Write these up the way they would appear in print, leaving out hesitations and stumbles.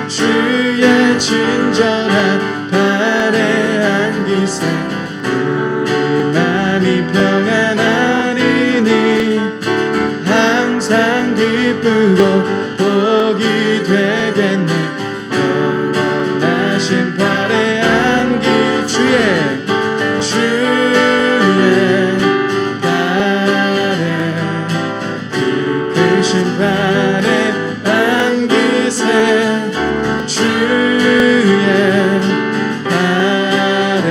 주의 친절한 발에 안기세 우리 맘이 평안하리니 항상 기쁘고 복이 되겠네. 영원하신 발에 안기 주의 발에 그 크신 발에 안기세 주의 발에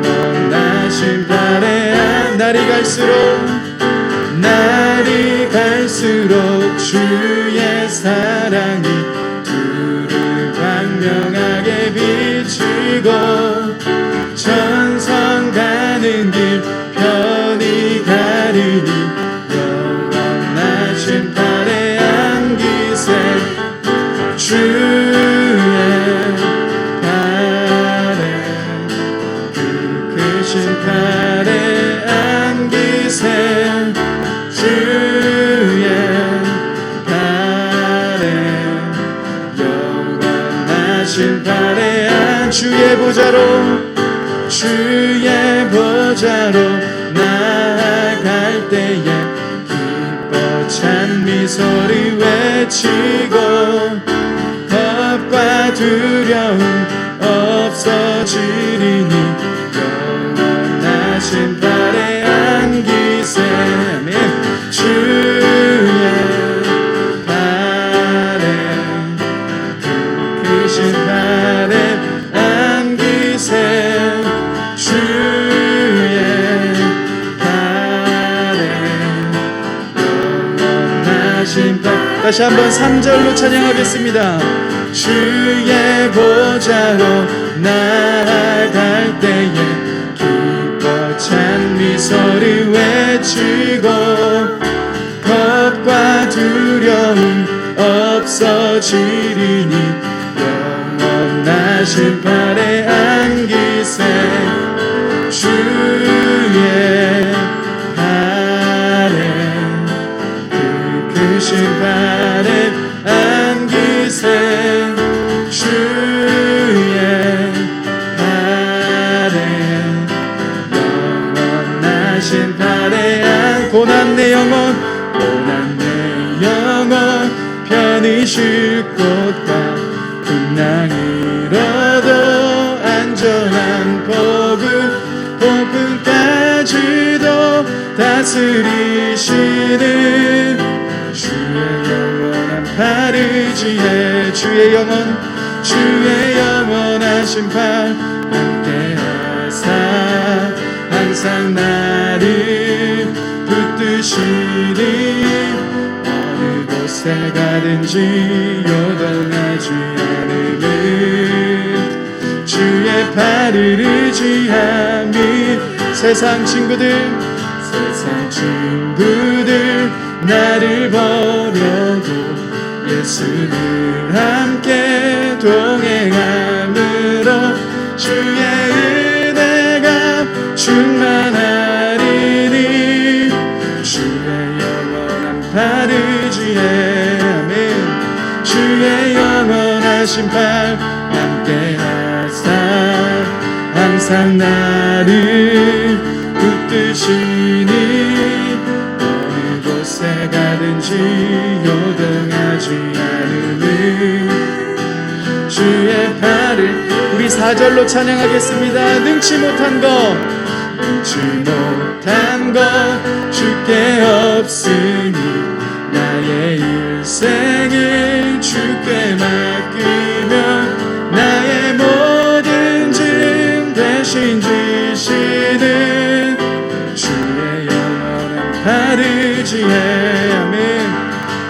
영원하신 발에 날이 갈수록 주의 사랑이 두루 광명하게 비치고 천성 가는 길 편히 가리니 영원하신 발에 안기세 주의 발에 그 크신 발에 안기세 주의 발에 영원하신 발에 주의 보좌로 나아갈 때에 기뻐 찬미 소리 외치고 겁과 두려움 없어지리니 영원하신 발에 안기세 주의 발에 그 크신 발에 안기세 주의 발에 영원하신 발 다시 한번 3절로 찬양하겠습니다. 주의 보좌로 나아갈 때에 기뻐 찬미 소리 외치고 겁과 두려움 없어지리니 영원하신 발에 안기세 주의 발에 그 크신 발에 안기세 주의 발에 영원하신 발에 고난 내 영혼 편히 쉴 곳과 풍랑 잃어도 안전한 복음까지도 다스리시는 주의 영원한 발을 지혜 주의 영원하신 발 함께하사 항상 나를 붙드시니 어느 곳에 가든지 요동하지 않으면 주의 발을 의지함이 세상 친구들 나를 버려도 예수를 함께 동행함으로 주의 은혜가 충만하리니 주의 영원한 발을 지혜 아멘 주의 영원하신 발 함께하사 항상 나를 붙드시니 어느 곳에 가든지 요동하지 않으니 주의 발을 우리 4절로 찬양하겠습니다. 능치 못한 것 주께 없으니 나의 일생을 주께 맡기며 나의 모든 짐 대신 지시는 주의 영원한 발을 지혜 아멘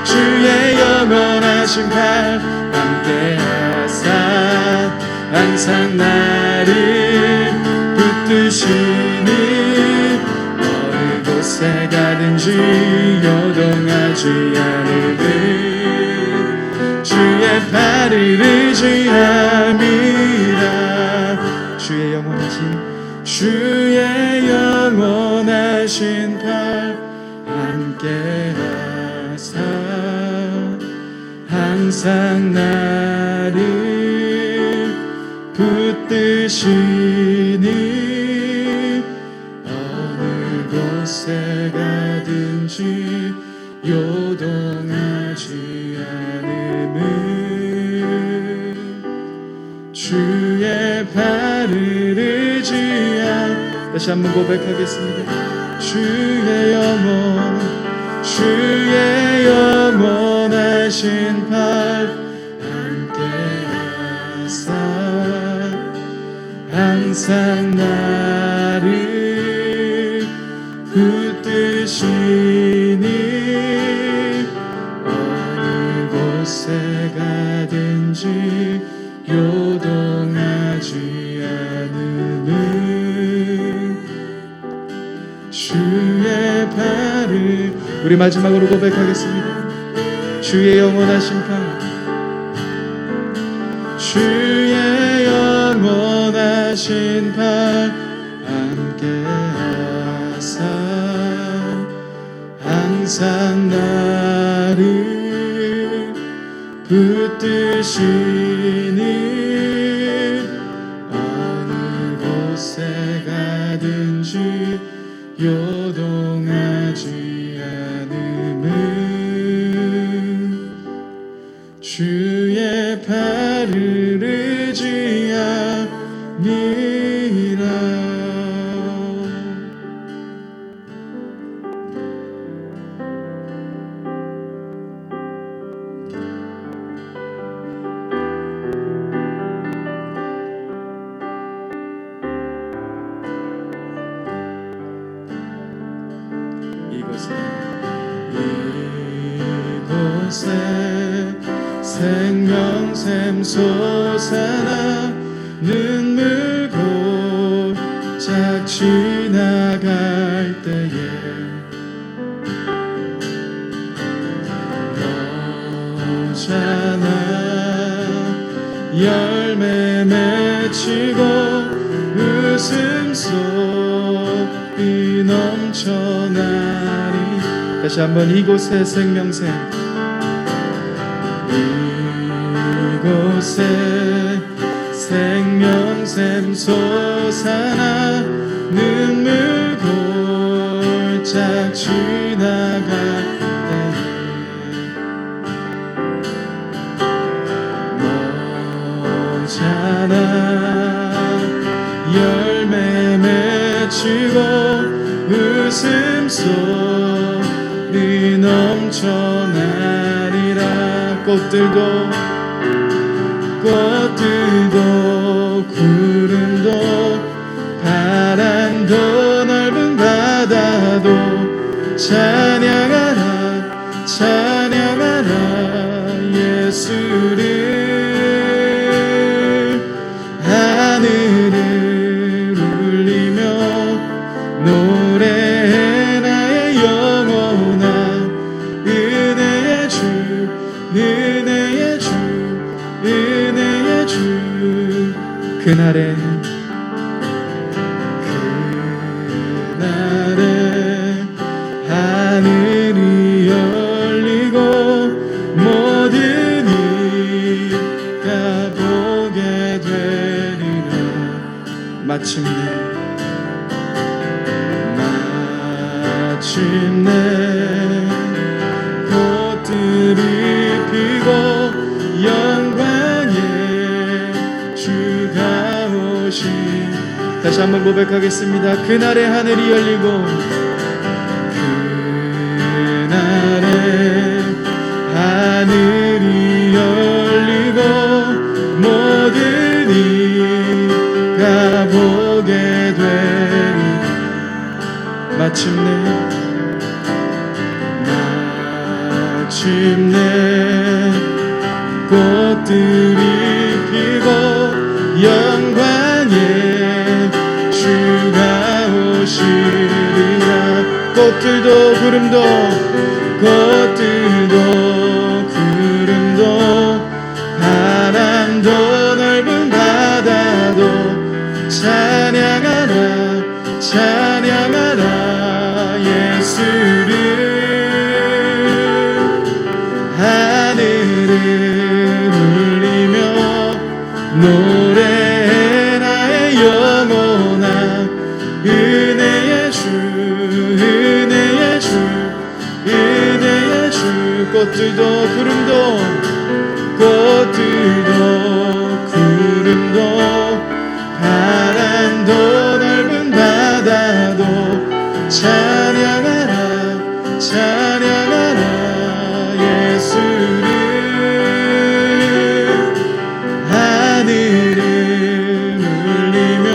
주의 영원하신 발 함께하사 항상 나를 붙드시니 어느 곳에 가든지 요동하지 않으면 주의 발을 의지함이라 주의 영원하신 발 함께하사 항상 나를 붙드시니 어느 곳에 가든지 요동하지 않음은 주의 발을 의지한 다시 한번 고백하겠습니다. 주의 영원하신 팔 함께하사 항상 나를 붙드시니 어느 곳에 가든지 요동하지 않음은 주의 발을 우리 마지막으로 고백하겠습니다. 주의 영원하신 팔 주의 영원하신 팔 함께하사 항상 나를 붙드시니 어느 곳에 가든지 요동하지 않음은 주의 발을 의지함이라. 이곳에 생명샘 솟아나 눈물 고작 지나갈 때에 너잖아 열매 맺히고 웃음소리 넘쳐나리. 다시 한번 이곳에 생명샘 이곳에 생명샘 솟아나 눈물 골짝 지나갈 때에 너잖아 열매 맺히고 웃음소리 넘쳐나리라. 꽃들도 구름도 바람도 넓은 바다도 찬양하라 예수를. 하늘을 울리며 노래해 나의 영혼아 은혜의 주 그날에 하늘이 열리고 모든 이가 보게 되리라. 마침내 꽃들이 피고 영광의 주가 오시. 다시 한번 고백하겠습니다. 그날의 하늘이 열리고 그날의 하늘이 열리고 모든 이가 보게 되리. 마침내 꽃들이 피고 영광의 주가 오시리라. 꽃들도 구름도 바람도 넓은 바다도 찬양하라 예수를. 하늘을 꽃들도 구름도 바람도 넓은 바다도 찬양하라 찬양하라 예수를 하늘을 울리며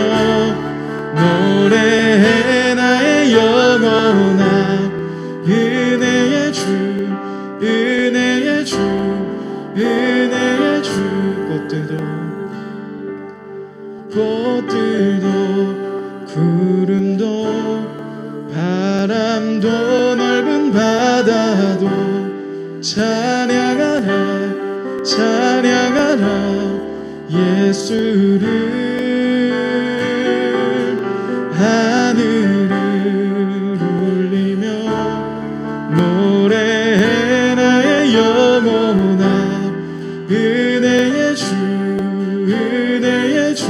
노래해 나의 영혼아 은혜의 주 은혜의 주 은혜의 주 꽃들도 구름도 바람도 넓은 바다도 찬양하라 찬양하라 예수를 하늘을 울리며 노래해 나의 영혼아 은혜의 주 은혜의 주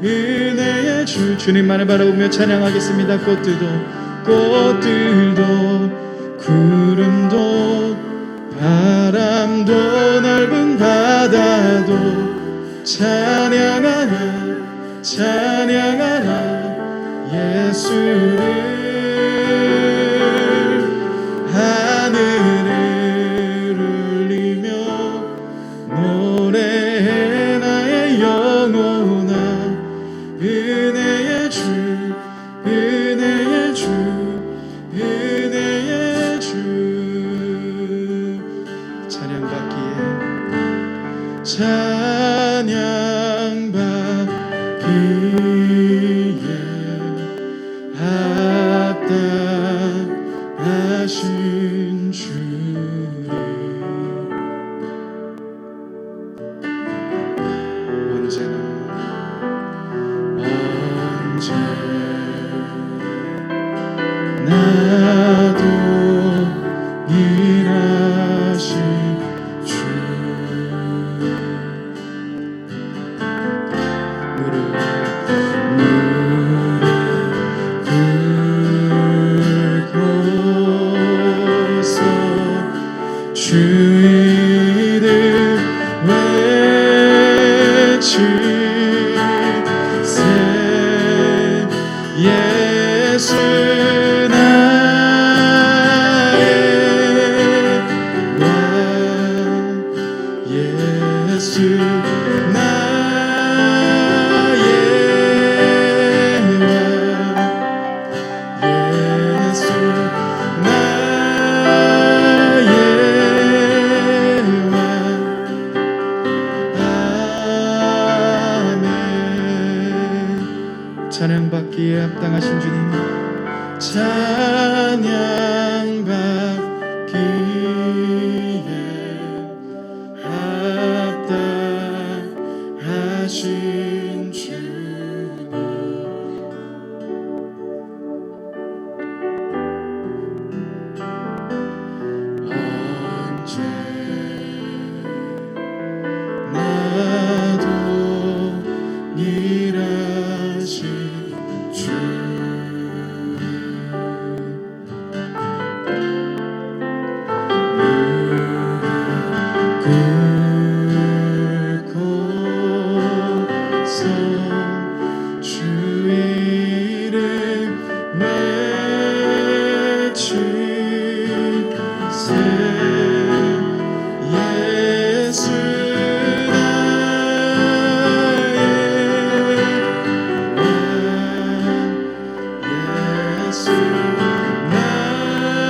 은혜의 주 주님만을 바라보며 찬양하겠습니다. 꽃들도 구름도 바람도 넓은 바다도 찬양하라 찬양하라 예수를 하늘을 울리며 노래해 나의 영혼아 은혜의 주 은혜의 주 은혜의 주 찬양받기에 합당하신 주님 나도 일하신 주 무릎 꿇고서 주 이름 외치세 예수 나의 왕 예수 나의 왕 예수 나의 왕 아멘 찬양받기에 합당하신 주님 찬양받기에 합당하신 주님 언제 나도 일하신 주 꿇고서 주 이름 외치세 예수 나의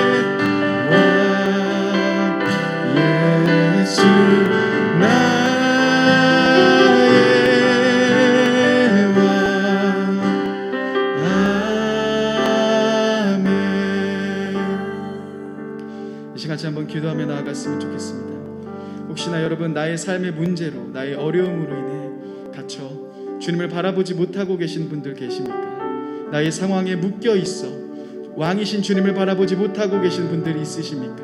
왕 예수 예수 나의 왕 아멘 이 시간 같이 한번 기도하며 나아갔으면 좋겠습니다. 혹시나 여러분 나의 삶의 문제로 나의 어려움으로 인해 갇혀 주님을 바라보지 못하고 계신 분들 계십니까? 나의 상황에 묶여 있어 왕이신 주님을 바라보지 못하고 계신 분들이 있으십니까?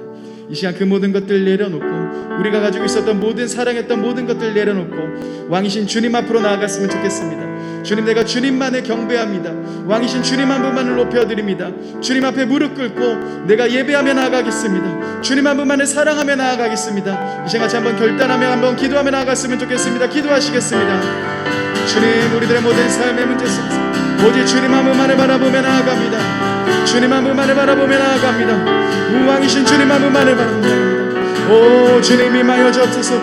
이 시간 그 모든 것들 내려놓고 우리가 가지고 있었던 모든 사랑했던 모든 것들 내려놓고 왕이신 주님 앞으로 나아갔으면 좋겠습니다. 주님, 내가 주님만을 경배합니다. 왕이신 주님 한 분만을 높여드립니다. 주님 앞에 무릎 꿇고 내가 예배하며 나아가겠습니다. 주님 한 분만을 사랑하며 나아가겠습니다. 이 시간 같이 한번 결단하며 한번 기도하며 나아갔으면 좋겠습니다. 기도하시겠습니다. 주님, 우리들의 모든 삶의 문제 속에서 오직 주님 한 분만을 바라보며 나아갑니다. 주님 한 분만을 바라보며 나아갑니다. 왕이신 주님 한 분만을 바라보며 나아갑니다. 오 주님, 임하여 주옵소서.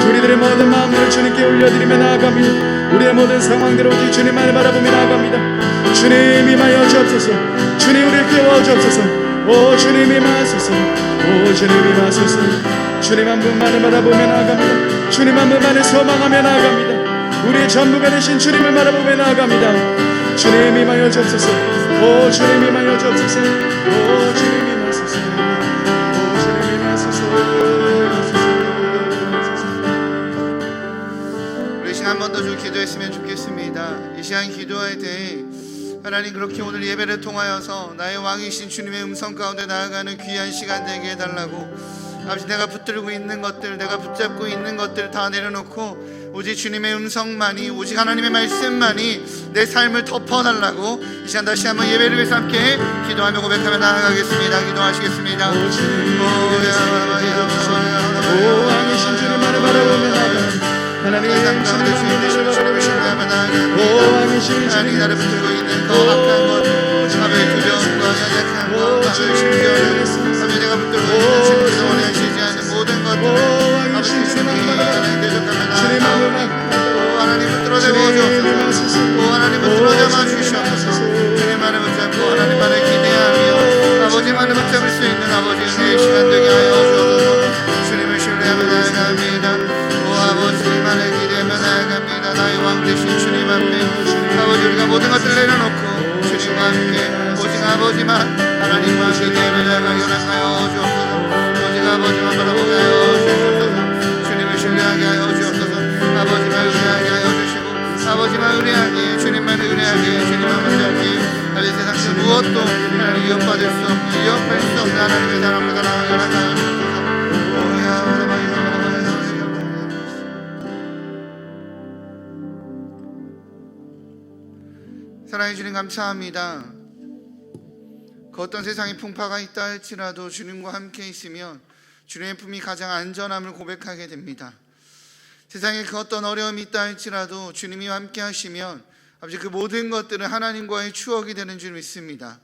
우리들의 모든 마음을 주님께 올려드리며 나아갑니다. 우리의 모든 상황들을 오직 주님만을 바라보며 나아갑니다. 주님, 임하여 주옵소서. 주님, 우리를 깨워 주옵소서. 오 주님, 임하소서. 오 주님, 임하소서. 주님 한 분만을 바라보며 나아갑니다. 주님 한 분만을 소망하며 나아갑니다. 우리의 전부가 되신 주님을 바라보며 나아갑니다. 주님, 임하여 주옵소서. 오 주님, 임하여 주옵소서. 오 주님, 임하소서. 오 주님, 임하소서. 우리 시간 한 번 더 좀 기도했으면 좋겠습니다. 이 시간 기도할 때 하나님, 그렇게 오늘 예배를 통하여서 나의 왕이신 주님의 음성 가운데 나아가는 귀한 시간 되게 해달라고. 아버지, 내가 붙들고 있는 것들, 내가 붙잡고 있는 것들 다 내려놓고 오직 주님의 음성만이, 오직 하나님의 말씀만이 내 삶을 덮어달라고 이 시간 다시 한번 예배를 위해서 함께 기도하며 고백하며 나아가겠습니다. 기도하시겠습니다. 오 왕이신 주님만을 바라보며 나아갑니다. 하나님, 세상 가운데 주님 되시는 주님을 신뢰하며 나아갑니다. 오 왕이신 하나님, 주님, 나를 붙들고 있는 그 악한 것, 아버지 두려움과 연약한 것, 아버지 심지어는 아버지 내가 붙들고 있는 심지어 원하시지 않는 모든 것들을 아버지 주님이 하나님 대적하며 나아갑니다. 오 하나님 붙들어 잡아 주옵소서. 오 하나님 붙들어 잡아 주시옵소서. 주님만을 붙잡고 하나님만을 기대하며 아버지만을 붙잡을 수 있는 아버지 은혜의 시간 되게 하여 주옵소서. 주님을 신뢰하며 나아갑니다. 아버지만을 기대하며 나아갑니다. 나의 왕 되신 주님 앞에 아버지, 우리가 모든 것을 내려놓고 주님과 함께 오직 아버지만 하나님과 기대하며 나아가 연합하여 주옵소서. 오직 아버지만 바라보게 하여 주옵소서. 주님을 신뢰하게 하여 주옵소서. 아버지만 의뢰하게 하여 주시고 아버지만 의뢰하게, 주님만 의뢰하게, 주님만 붙잡기 아버지, 세상 그 무엇도 하나님 위협받을 수 없는, 위협할 수 없는 하나님의 사람과 연합하여 주옵소서. 사랑해 주님, 감사합니다. 그 어떤 세상의 풍파가 있다 할지라도 주님과 함께 있으면 주님의 품이 가장 안전함을 고백하게 됩니다. 세상에 그 어떤 어려움이 있다 할지라도 주님이 함께 하시면 아버지, 그 모든 것들은 하나님과의 추억이 되는 줄 믿습니다.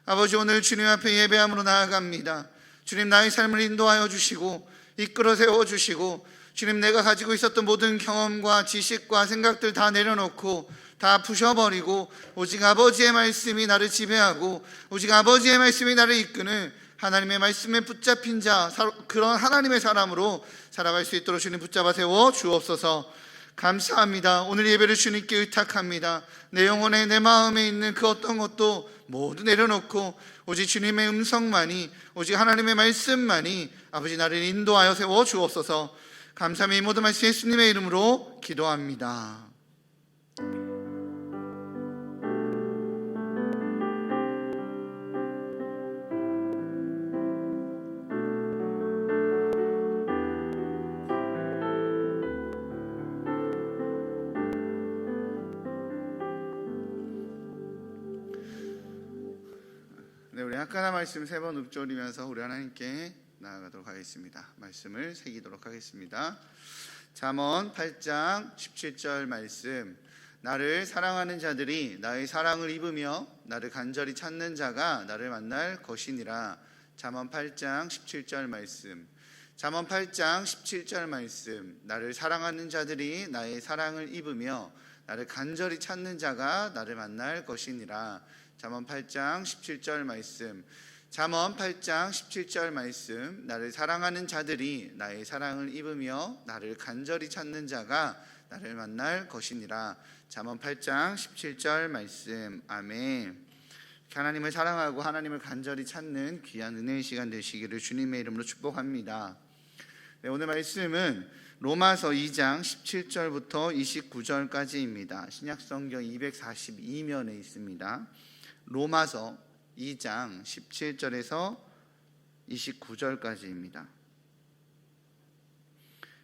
아버지, 오늘 주님 앞에 예배함으로 나아갑니다. 주님, 나의 삶을 인도하여 주시고 이끌어 세워주시고 주님, 내가 가지고 있었던 모든 경험과 지식과 생각들 다 내려놓고 다 부셔버리고 오직 아버지의 말씀이 나를 지배하고 오직 아버지의 말씀이 나를 이끄는 하나님의 말씀에 붙잡힌 자, 그런 하나님의 사람으로 살아갈 수 있도록 주님 붙잡아 세워 주옵소서. 감사합니다. 오늘 예배를 주님께 의탁합니다. 내 영혼에, 내 마음에 있는 그 어떤 것도 모두 내려놓고 오직 주님의 음성만이, 오직 하나님의 말씀만이 아버지 나를 인도하여 세워 주옵소서. 감사함이 모든 말씀 예수님의 이름으로 기도합니다. 네, 우리 아까나 말씀 3번 읊조리면서 우리 하나님께 나아가도록 하겠습니다. 말씀을 새기도록 하겠습니다. 잠언 8장 17절 말씀. 나를 사랑하는 자들이 나의 사랑을 입으며 나를 간절히 찾는 자가 나를 만날 것이니라. 잠언 8장 17절 말씀. 잠언 8장 17절 말씀. 나를 사랑하는 자들이 나의 사랑을 입으며 나를 간절히 찾는 자가 나를 만날 것이니라. 잠언 8장 17절 말씀. 잠언 8장 17절 말씀. 나를 사랑하는 자들이 나의 사랑을 입으며 나를 간절히 찾는 자가 나를 만날 것이니라. 잠언 8장 17절 말씀. 아멘. 하나님을 사랑하고 하나님을 간절히 찾는 귀한 은혜의 시간 되시기를 주님의 이름으로 축복합니다. 네, 오늘 말씀은 로마서 2장 17절부터 29절까지입니다. 신약성경 242면에 있습니다. 로마서 2장 17절에서 29절까지입니다.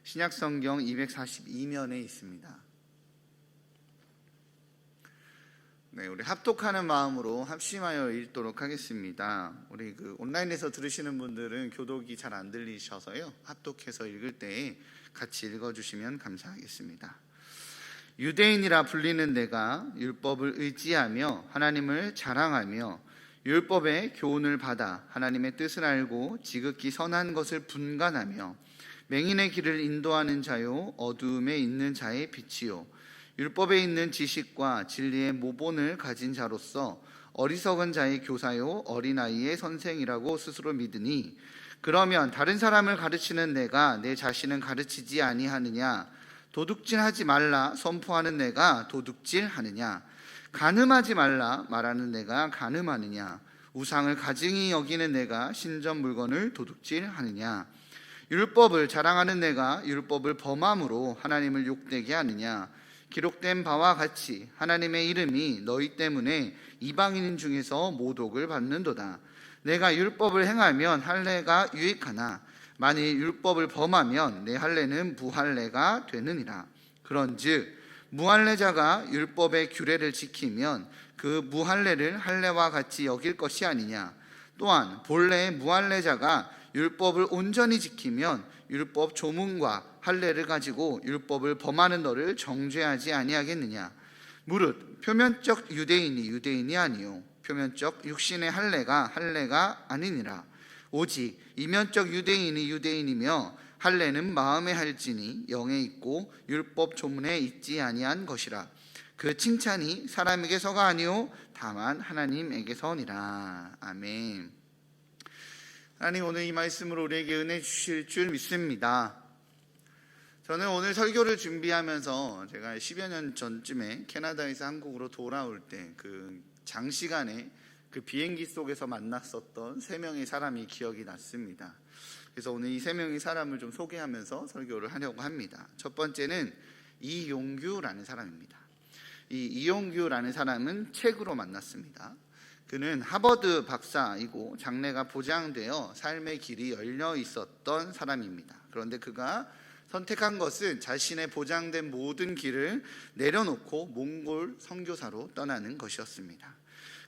신약성경 242면에 있습니다. 네, 우리 합독하는 마음으로 합심하여 읽도록 하겠습니다. 우리 온라인에서 들으시는 분들은 교독이 잘 안 들리셔서요. 합독해서 읽을 때 같이 읽어주시면 감사하겠습니다. 유대인이라 불리는 내가 율법을 의지하며 하나님을 자랑하며 율법의 교훈을 받아 하나님의 뜻을 알고 지극히 선한 것을 분간하며 맹인의 길을 인도하는 자요 어두움에 있는 자의 빛이요 율법에 있는 지식과 진리의 모본을 가진 자로서 어리석은 자의 교사요 어린아이의 선생이라고 스스로 믿으니 그러면 다른 사람을 가르치는 내가 내 자신은 가르치지 아니하느냐? 도둑질하지 말라 선포하는 내가 도둑질하느냐? 간음하지 말라 말하는 내가 간음하느냐? 우상을 가증히 여기는 내가 신전 물건을 도둑질하느냐? 율법을 자랑하는 내가 율법을 범함으로 하나님을 욕되게 하느냐? 기록된 바와 같이 하나님의 이름이 너희 때문에 이방인 중에서 모독을 받는도다. 내가 율법을 행하면 할례가 유익하나 만일 율법을 범하면 내 할례는 무할례가 되느니라. 그런즉 무할례자가 율법의 규례를 지키면 그 무할례를 할례와 같이 여길 것이 아니냐. 또한 본래 무할례자가 율법을 온전히 지키면 율법 조문과 할례를 가지고 율법을 범하는 너를 정죄하지 아니하겠느냐. 무릇 표면적 유대인이 아니요 표면적 육신의 할례가 아니니라. 오직 이면적 유대인이며 할례는 마음에 할지니 영에 있고 율법 조문에 있지 아니한 것이라. 그 칭찬이 사람에게서가 아니요 다만 하나님에게서니라. 아멘. 하나님, 오늘 이 말씀으로 우리에게 은혜 주실 줄 믿습니다. 저는 오늘 설교를 준비하면서 제가 10여 년 전쯤에 캐나다에서 한국으로 돌아올 때 장시간에 비행기 속에서 만났었던 3명의 사람이 기억이 났습니다. 그래서 오늘 이 3명의 사람을 좀 소개하면서 설교를 하려고 합니다. 첫 번째는 이용규라는 사람입니다. 이 이용규라는 사람은 책으로 만났습니다. 그는 하버드 박사이고 장래가 보장되어 삶의 길이 열려 있었던 사람입니다. 그런데 그가 선택한 것은 자신의 보장된 모든 길을 내려놓고 몽골 선교사로 떠나는 것이었습니다.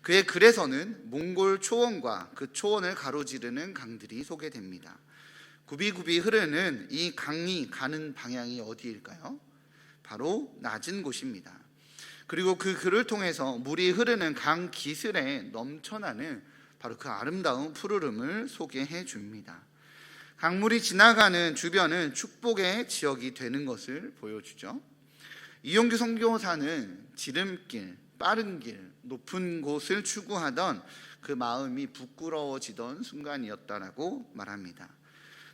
그의 글에서는 몽골 초원과 그 초원을 가로지르는 강들이 소개됩니다. 굽이굽이 흐르는 이 강이 가는 방향이 어디일까요? 바로 낮은 곳입니다. 그리고 그 글을 통해서 물이 흐르는 강 기슭에 넘쳐나는 바로 그 아름다운 푸르름을 소개해 줍니다. 강물이 지나가는 주변은 축복의 지역이 되는 것을 보여주죠. 이용규 선교사는 지름길, 빠른 길, 높은 곳을 추구하던 그 마음이 부끄러워지던 순간이었다라고 말합니다.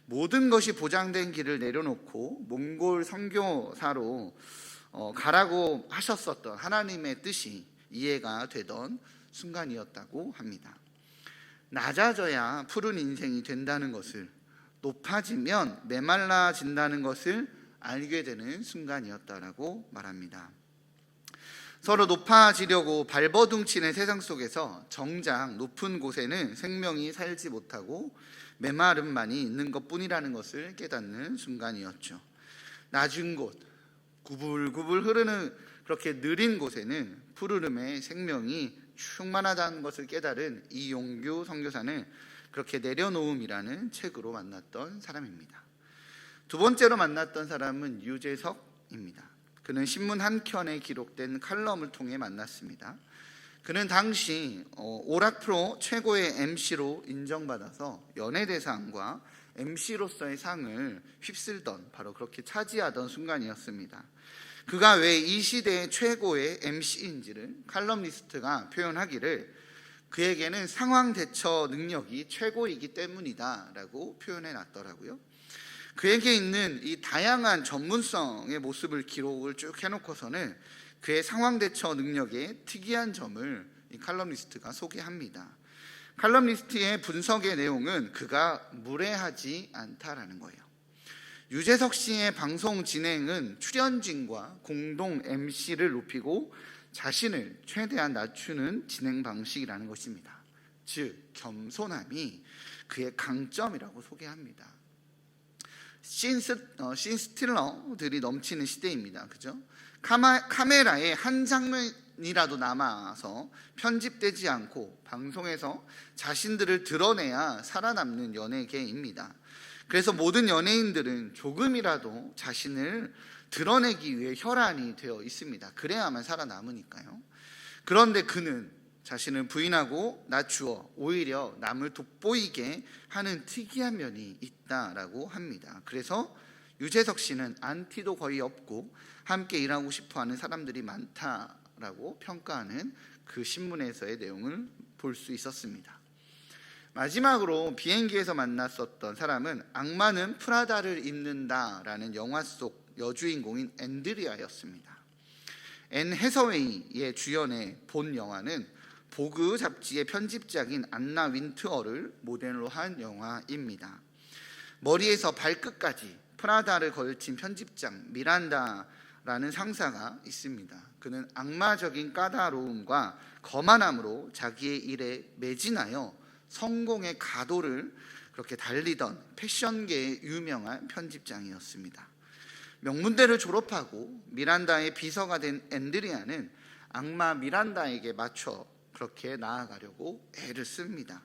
모든 것이 보장된 길을 내려놓고 몽골 선교사로 가라고 하셨었던 하나님의 뜻이 이해가 되던 순간이었다고 합니다. 낮아져야 푸른 인생이 된다는 것을, 높아지면 메말라진다는 것을 알게 되는 순간이었다라고 말합니다. 서로 높아지려고 발버둥치는 세상 속에서 정작 높은 곳에는 생명이 살지 못하고 메마름만이 있는 것뿐이라는 것을 깨닫는 순간이었죠. 낮은 곳, 구불구불 흐르는 그렇게 느린 곳에는 푸르름의 생명이 충만하다는 것을 깨달은 이용규 선교사는 그렇게 내려놓음이라는 책으로 만났던 사람입니다. 두 번째로 만났던 사람은 유재석입니다. 그는 신문 한 켠에 기록된 칼럼을 통해 만났습니다. 그는 당시 오락프로 최고의 MC로 인정받아서 연예대상과 MC로서의 상을 휩쓸던, 바로 그렇게 차지하던 순간이었습니다. 그가 왜 이 시대의 최고의 MC인지를 칼럼니스트가 표현하기를 그에게는 상황 대처 능력이 최고이기 때문이다 라고 표현해 놨더라고요. 그에게 있는 이 다양한 전문성의 모습을 기록을 쭉 해놓고서는 그의 상황 대처 능력의 특이한 점을 이 칼럼니스트가 소개합니다. 칼럼니스트의 분석의 내용은 그가 무례하지 않다라는 거예요. 유재석 씨의 방송 진행은 출연진과 공동 MC를 높이고 자신을 최대한 낮추는 진행 방식이라는 것입니다. 즉 겸손함이 그의 강점이라고 소개합니다. 씬스틸러들이 넘치는 시대입니다. 그죠? 카메라의 한 장면 이라도 남아서 편집되지 않고 방송에서 자신들을 드러내야 살아남는 연예계입니다. 그래서 모든 연예인들은 조금이라도 자신을 드러내기 위해 혈안이 되어 있습니다. 그래야만 살아남으니까요. 그런데 그는 자신을 부인하고 낮추어 오히려 남을 돋보이게 하는 특이한 면이 있다라고 합니다. 그래서 유재석 씨는 안티도 거의 없고 함께 일하고 싶어하는 사람들이 많다라고 평가하는 그 신문에서의 내용을 볼 수 있었습니다. 마지막으로 비행기에서 만났었던 사람은 악마는 프라다를 입는다라는 영화 속 여주인공인 앤드리아였습니다. 앤 해서웨이의 주연의 본 영화는 보그 잡지의 편집작인 안나 윈트어를 모델로 한 영화입니다. 머리에서 발끝까지 프라다를 걸친 편집장 미란다라는 상사가 있습니다. 그는 악마적인 까다로움과 거만함으로 자기의 일에 매진하여 성공의 가도를 그렇게 달리던 패션계의 유명한 편집장이었습니다. 명문대를 졸업하고 미란다의 비서가 된 앤드리아는 악마 미란다에게 맞춰 그렇게 나아가려고 애를 씁니다.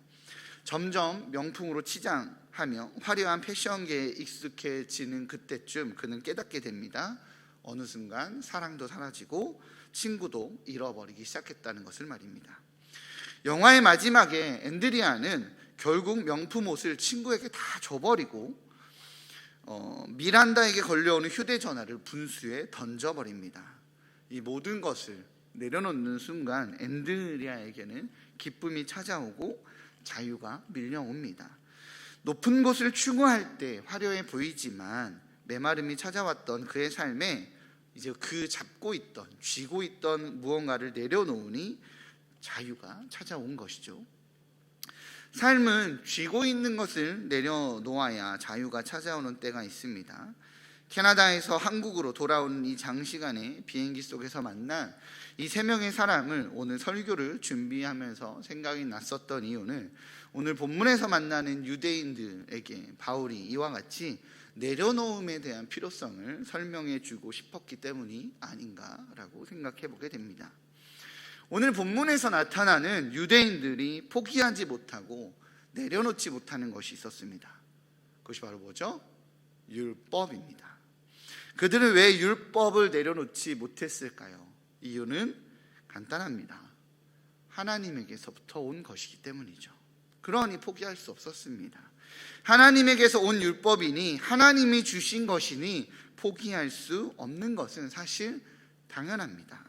점점 명품으로 치장하며 화려한 패션계에 익숙해지는 그때쯤 그는 깨닫게 됩니다. 어느 순간 사랑도 사라지고 친구도 잃어버리기 시작했다는 것을 말입니다. 영화의 마지막에 앤드리아는 결국 명품 옷을 친구에게 다 줘버리고 미란다에게 걸려오는 휴대전화를 분수에 던져버립니다. 이 모든 것을 내려놓는 순간 앤드리아에게는 기쁨이 찾아오고 자유가 밀려옵니다. 높은 곳을 추구할 때 화려해 보이지만 메마름이 찾아왔던 그의 삶에 이제 그 쥐고 있던 무언가를 내려놓으니 자유가 찾아온 것이죠. 삶은 쥐고 있는 것을 내려놓아야 자유가 찾아오는 때가 있습니다. 캐나다에서 한국으로 돌아오는 이 장시간의 비행기 속에서 만난 이 3명의 사람을 오늘 설교를 준비하면서 생각이 났었던 이유는 오늘 본문에서 만나는 유대인들에게 바울이 이와 같이 내려놓음에 대한 필요성을 설명해 주고 싶었기 때문이 아닌가라고 생각해 보게 됩니다. 오늘 본문에서 나타나는 유대인들이 포기하지 못하고 내려놓지 못하는 것이 있었습니다. 그것이 바로 뭐죠? 율법입니다. 그들은 왜 율법을 내려놓지 못했을까요? 이유는 간단합니다. 하나님에게서부터 온 것이기 때문이죠. 그러니 포기할 수 없었습니다. 하나님에게서 온 율법이니 하나님이 주신 것이니 포기할 수 없는 것은 사실 당연합니다.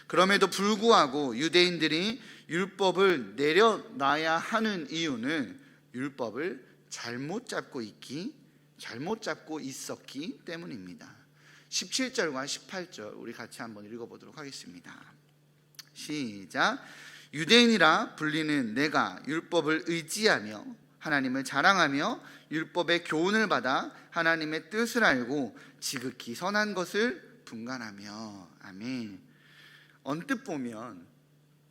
그럼에도 불구하고 유대인들이 율법을 내려놔야 하는 이유는 율법을 잘못 잡고 있었기 때문입니다. 17절과 18절 우리 같이 한번 읽어보도록 하겠습니다. 시작. 유대인이라 불리는 내가 율법을 의지하며 하나님을 자랑하며 율법의 교훈을 받아 하나님의 뜻을 알고 지극히 선한 것을 분간하며. 아멘. 언뜻 보면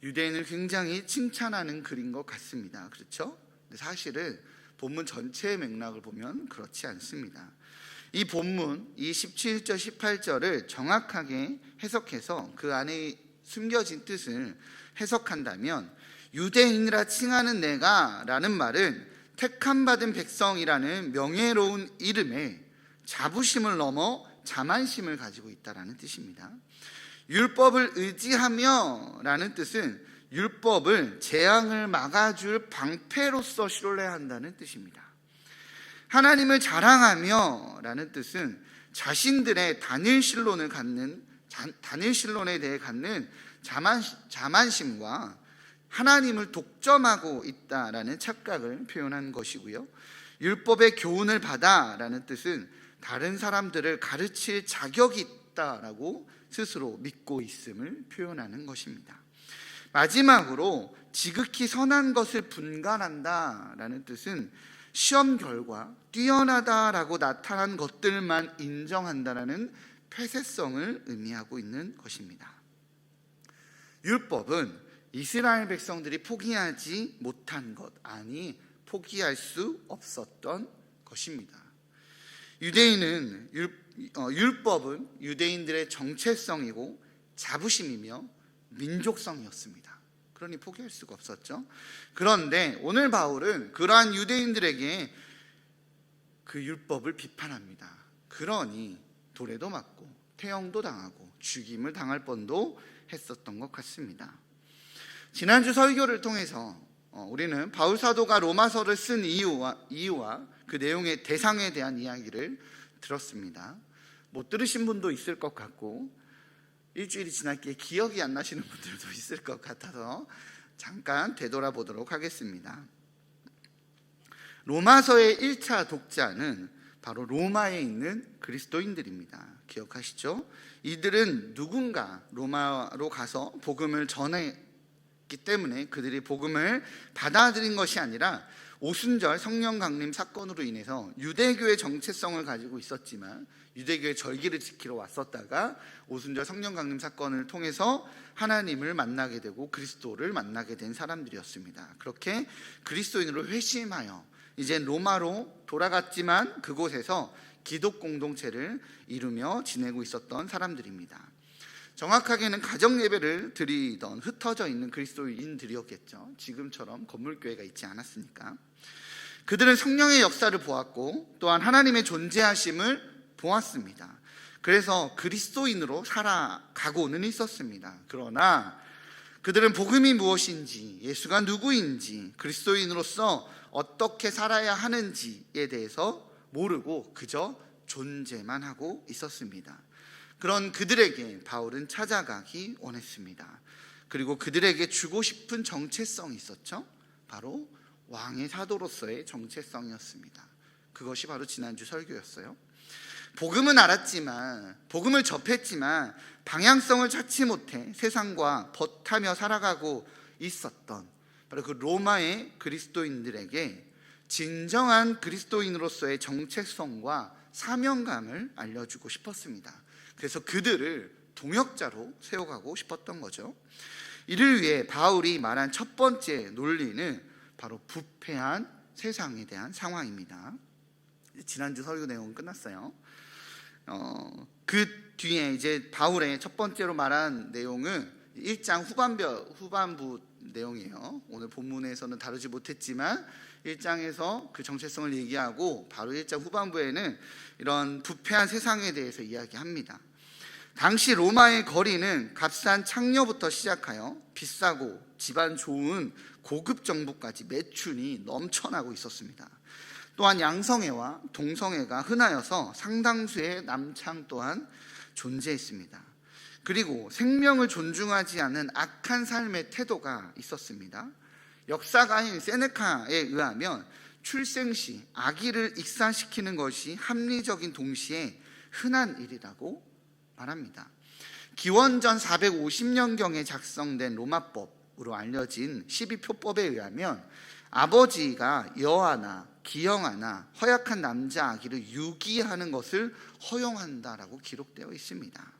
유대인을 굉장히 칭찬하는 글인 것 같습니다. 그렇죠? 근데 사실은 본문 전체의 맥락을 보면 그렇지 않습니다. 이 본문, 이 17절, 18절을 정확하게 해석해서 그 안에 숨겨진 뜻을 해석한다면 유대인이라 칭하는 내가 라는 말은 택함받은 백성이라는 명예로운 이름에 자부심을 넘어 자만심을 가지고 있다는 뜻입니다. 율법을 의지하며 라는 뜻은 율법을 재앙을 막아줄 방패로서 신뢰해야 한다는 뜻입니다. 하나님을 자랑하며 라는 뜻은 자신들의 단일신론에 대해 갖는 자만심과 하나님을 독점하고 있다라는 착각을 표현한 것이고요. 율법의 교훈을 받아 라는 뜻은 다른 사람들을 가르칠 자격이 있다라고 스스로 믿고 있음을 표현하는 것입니다. 마지막으로 지극히 선한 것을 분간한다 라는 뜻은 시험 결과 뛰어나다라고 나타난 것들만 인정한다라는 폐쇄성을 의미하고 있는 것입니다. 율법은 이스라엘 백성들이 포기하지 못한 것, 아니 포기할 수 없었던 것입니다. 율법은 유대인들의 정체성이고 자부심이며 민족성이었습니다. 그러니 포기할 수가 없었죠. 그런데 오늘 바울은 그러한 유대인들에게 그 율법을 비판합니다. 그러니 돌에도 맞고 태형도 당하고 죽임을 당할 뻔도 했었던 것 같습니다. 지난주 설교를 통해서 우리는 바울 사도가 로마서를 쓴 이유와 그 내용의 대상에 대한 이야기를 들었습니다. 못 들으신 분도 있을 것 같고 일주일이 지났기에 기억이 안 나시는 분들도 있을 것 같아서 잠깐 되돌아보도록 하겠습니다. 로마서의 1차 독자는 바로 로마에 있는 그리스도인들입니다. 기억하시죠? 이들은 누군가 로마로 가서 복음을 전했기 때문에 그들이 복음을 받아들인 것이 아니라 오순절 성령 강림 사건으로 인해서 유대교의 정체성을 가지고 있었지만 유대교의 절기를 지키러 왔었다가 오순절 성령 강림 사건을 통해서 하나님을 만나게 되고 그리스도를 만나게 된 사람들이었습니다. 그렇게 그리스도인으로 회심하여 이제 로마로 돌아갔지만 그곳에서 기독 공동체를 이루며 지내고 있었던 사람들입니다. 정확하게는 가정 예배를 드리던 흩어져 있는 그리스도인들이었겠죠. 지금처럼 건물교회가 있지 않았으니까. 그들은 성령의 역사를 보았고 또한 하나님의 존재하심을 보았습니다. 그래서 그리스도인으로 살아가고는 있었습니다. 그러나 그들은 복음이 무엇인지, 예수가 누구인지, 그리스도인으로서 어떻게 살아야 하는지에 대해서 모르고 그저 존재만 하고 있었습니다. 그런 그들에게 바울은 찾아가기 원했습니다. 그리고 그들에게 주고 싶은 정체성이 있었죠. 바로 왕의 사도로서의 정체성이었습니다. 그것이 바로 지난주 설교였어요. 복음은 알았지만, 복음을 접했지만 방향성을 찾지 못해 세상과 벗하며 살아가고 있었던 바로 그 로마의 그리스도인들에게 진정한 그리스도인으로서의 정체성과 사명감을 알려주고 싶었습니다. 그래서 그들을 동역자로 세워가고 싶었던 거죠. 이를 위해 바울이 말한 첫 번째 논리는 바로 부패한 세상에 대한 상황입니다. 지난주 설교 내용은 끝났어요. 그 뒤에 이제 바울의 첫 번째로 말한 내용은 1장 후반부 내용이에요. 오늘 본문에서는 다루지 못했지만 1장에서 그 정체성을 얘기하고 바로 1장 후반부에는 이런 부패한 세상에 대해서 이야기합니다. 당시 로마의 거리는 값싼 창녀부터 시작하여 비싸고 집안 좋은 고급 정부까지 매춘이 넘쳐나고 있었습니다. 또한 양성애와 동성애가 흔하여서 상당수의 남창 또한 존재했습니다. 그리고 생명을 존중하지 않는 악한 삶의 태도가 있었습니다. 역사가인 세네카에 의하면 출생 시 아기를 익사시키는 것이 합리적인 동시에 흔한 일이라고 말합니다. 기원전 450년경에 작성된 로마법으로 알려진 12표법에 의하면 아버지가 여아나 기형아나 허약한 남자 아기를 유기하는 것을 허용한다라고 기록되어 있습니다.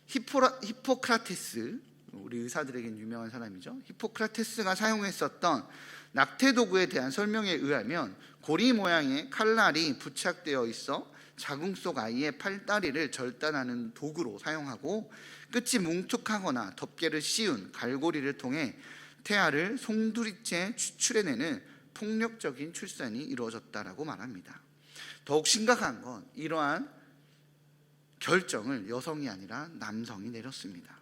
히포크라테스, 우리 의사들에겐 유명한 사람이죠. 히포크라테스가 사용했었던 낙태 도구에 대한 설명에 의하면 고리 모양의 칼날이 부착되어 있어 자궁 속 아이의 팔다리를 절단하는 도구로 사용하고 끝이 뭉툭하거나 덮개를 씌운 갈고리를 통해 태아를 송두리째 추출해내는 폭력적인 출산이 이루어졌다라고 말합니다. 더욱 심각한 건 이러한 결정을 여성이 아니라 남성이 내렸습니다.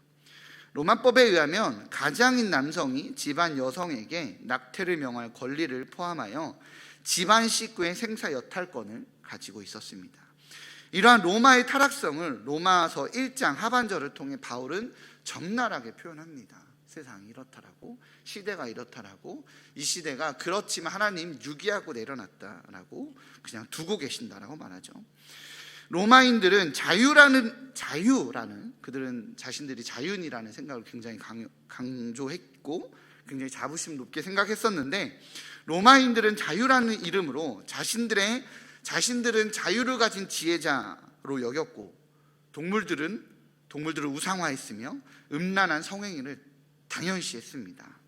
로마법에 의하면 가장인 남성이 집안 여성에게 낙태를 명할 권리를 포함하여 집안 식구의 생사 여탈권을 가지고 있었습니다. 이러한 로마의 타락성을 로마서 1장 하반절을 통해 바울은 적나라하게 표현합니다. 세상이 이렇다라고, 시대가 이렇다라고, 이 시대가 그렇지만 하나님 유기하고 내려놨다라고 그냥 두고 계신다라고 말하죠. 로마인들은 자유라는 그들은 자신들이 자윤이라는 생각을 굉장히 강조했고 굉장히 자부심 높게 생각했었는데, 로마인들은 자유라는 이름으로 자신들은 자유를 가진 지혜자로 여겼고 동물들을 우상화했으며 음란한 성행위를 당연시했습니다.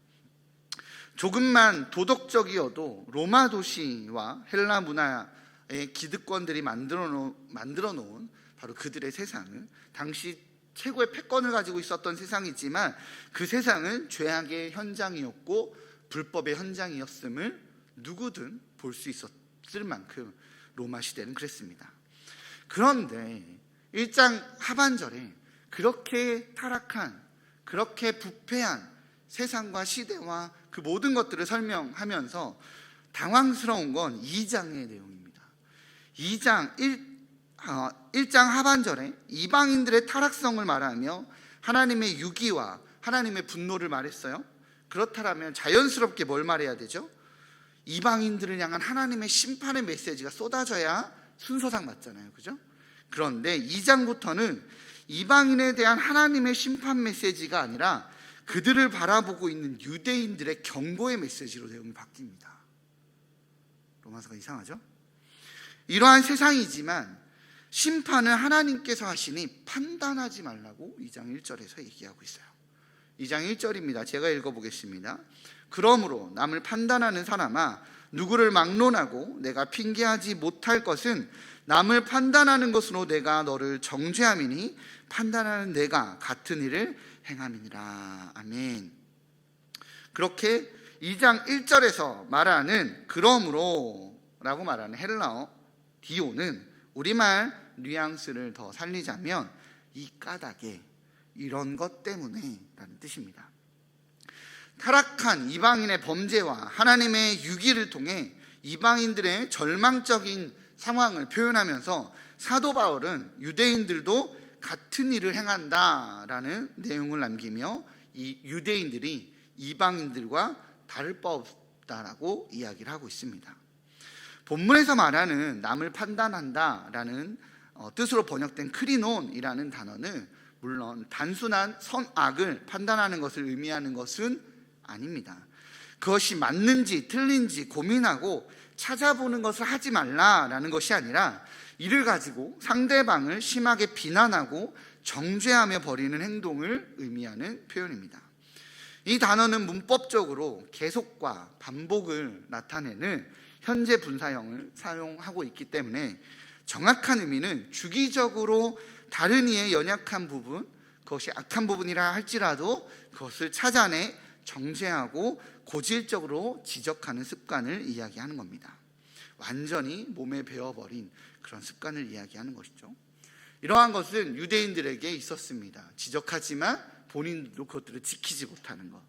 조금만 도덕적이어도 로마 도시와 헬라 문화의 기득권들이 만들어 놓은 바로 그들의 세상을 당시 최고의 패권을 가지고 있었던 세상이지만 그 세상은 죄악의 현장이었고 불법의 현장이었음을 누구든 볼 수 있었을 만큼 로마 시대는 그랬습니다. 그런데 1장 하반절에 그렇게 타락한, 그렇게 부패한 세상과 시대와 그 모든 것들을 설명하면서 당황스러운 건 2장의 내용입니다. 1장 하반절에 이방인들의 타락성을 말하며 하나님의 유기와 하나님의 분노를 말했어요. 그렇다면 자연스럽게 뭘 말해야 되죠? 이방인들을 향한 하나님의 심판의 메시지가 쏟아져야 순서상 맞잖아요. 그죠? 그런데 2장부터는 이방인에 대한 하나님의 심판 메시지가 아니라 그들을 바라보고 있는 유대인들의 경고의 메시지로 내용이 바뀝니다. 로마서가 이상하죠? 이러한 세상이지만 심판은 하나님께서 하시니 판단하지 말라고 2장 1절에서 얘기하고 있어요. 2장 1절입니다. 제가 읽어보겠습니다. 그러므로 남을 판단하는 사람아, 누구를 막론하고 내가 핑계하지 못할 것은 남을 판단하는 것으로 내가 너를 정죄함이니 판단하는 내가 같은 일을 행함이니라. 아멘. 그렇게 2장 1절에서 말하는 그러므로 라고 말하는 헬라어 디오는 우리말 뉘앙스를 더 살리자면 이 까닭에, 이런 것 때문에 라는 뜻입니다. 타락한 이방인의 범죄와 하나님의 유기를 통해 이방인들의 절망적인 상황을 표현하면서 사도 바울은 유대인들도 같은 일을 행한다라는 내용을 남기며 이 유대인들이 이방인들과 다를 바 없다라고 이야기를 하고 있습니다. 본문에서 말하는 남을 판단한다라는 뜻으로 번역된 크리논이라는 단어는 물론 단순한 선악을 판단하는 것을 의미하는 것은 아닙니다. 그것이 맞는지 틀린지 고민하고 찾아보는 것을 하지 말라라는 것이 아니라 이를 가지고 상대방을 심하게 비난하고 정죄하며 버리는 행동을 의미하는 표현입니다. 이 단어는 문법적으로 계속과 반복을 나타내는 현재 분사형을 사용하고 있기 때문에 정확한 의미는 주기적으로 다른 이의 연약한 부분, 그것이 악한 부분이라 할지라도 그것을 찾아내 정죄하고 고질적으로 지적하는 습관을 이야기하는 겁니다. 완전히 몸에 배어버린 그런 습관을 이야기하는 것이죠. 이러한 것은 유대인들에게 있었습니다. 지적하지만 본인도 그것들을 지키지 못하는 것.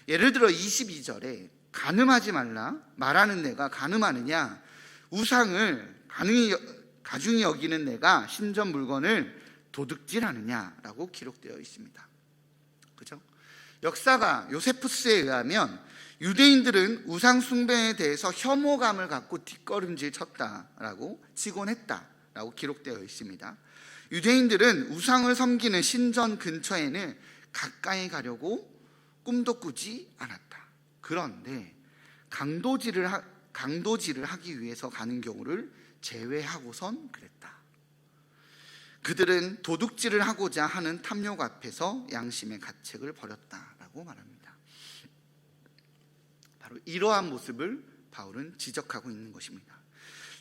예를 들어 22절에 간음하지 말라, 말하는 내가 간음하느냐, 우상을 가중히 여기는 내가 신전 물건을 도둑질하느냐라고 기록되어 있습니다. 그죠? 역사가 요세푸스에 의하면 유대인들은 우상 숭배에 대해서 혐오감을 갖고 뒷걸음질 쳤다라고 치곤 했다라고 기록되어 있습니다. 유대인들은 우상을 섬기는 신전 근처에는 가까이 가려고 꿈도 꾸지 않았다. 그런데 강도질을 하기 위해서 가는 경우를 제외하고선 그랬다. 그들은 도둑질을 하고자 하는 탐욕 앞에서 양심의 가책을 버렸다라고 말합니다. 바로 이러한 모습을 바울은 지적하고 있는 것입니다.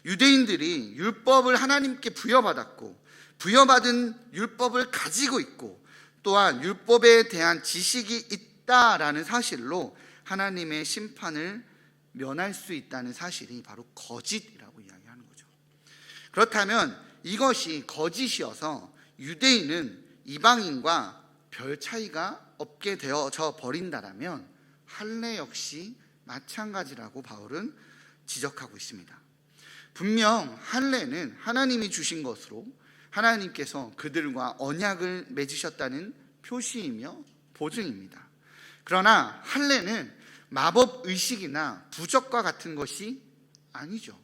유대인들이 율법을 하나님께 부여받았고 부여받은 율법을 가지고 있고 또한 율법에 대한 지식이 있다라는 사실로 하나님의 심판을 면할 수 있다는 사실이 바로 거짓이라고 이야기하는 거죠. 그렇다면 이것이 거짓이어서 유대인은 이방인과 별 차이가 없게 되어져 버린다라면 할례 역시 마찬가지라고 바울은 지적하고 있습니다. 분명 할례는 하나님이 주신 것으로 하나님께서 그들과 언약을 맺으셨다는 표시이며 보증입니다. 그러나 할례는 마법 의식이나 부적과 같은 것이 아니죠.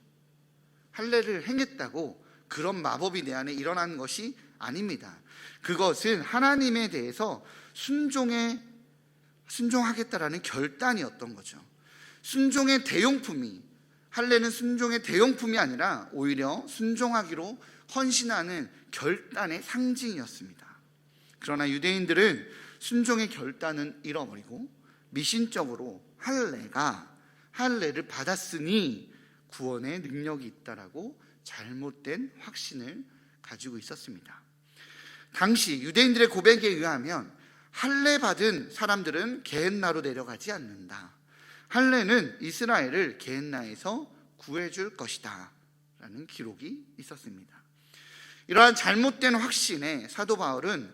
할례를 행했다고 그런 마법이 내 안에 일어나는 것이 아닙니다. 그것은 하나님에 대해서 순종하겠다라는 결단이었던 거죠. 순종의 대용품이, 할례는 순종의 대용품이 아니라 오히려 순종하기로 헌신하는 결단의 상징이었습니다. 그러나 유대인들은 순종의 결단은 잃어버리고 미신적으로 할례를 받았으니 구원의 능력이 있다라고 잘못된 확신을 가지고 있었습니다. 당시 유대인들의 고백에 의하면 할례 받은 사람들은 게헨나로 내려가지 않는다. 할례는 이스라엘을 게헨나에서 구해줄 것이다 라는 기록이 있었습니다. 이러한 잘못된 확신에 사도 바울은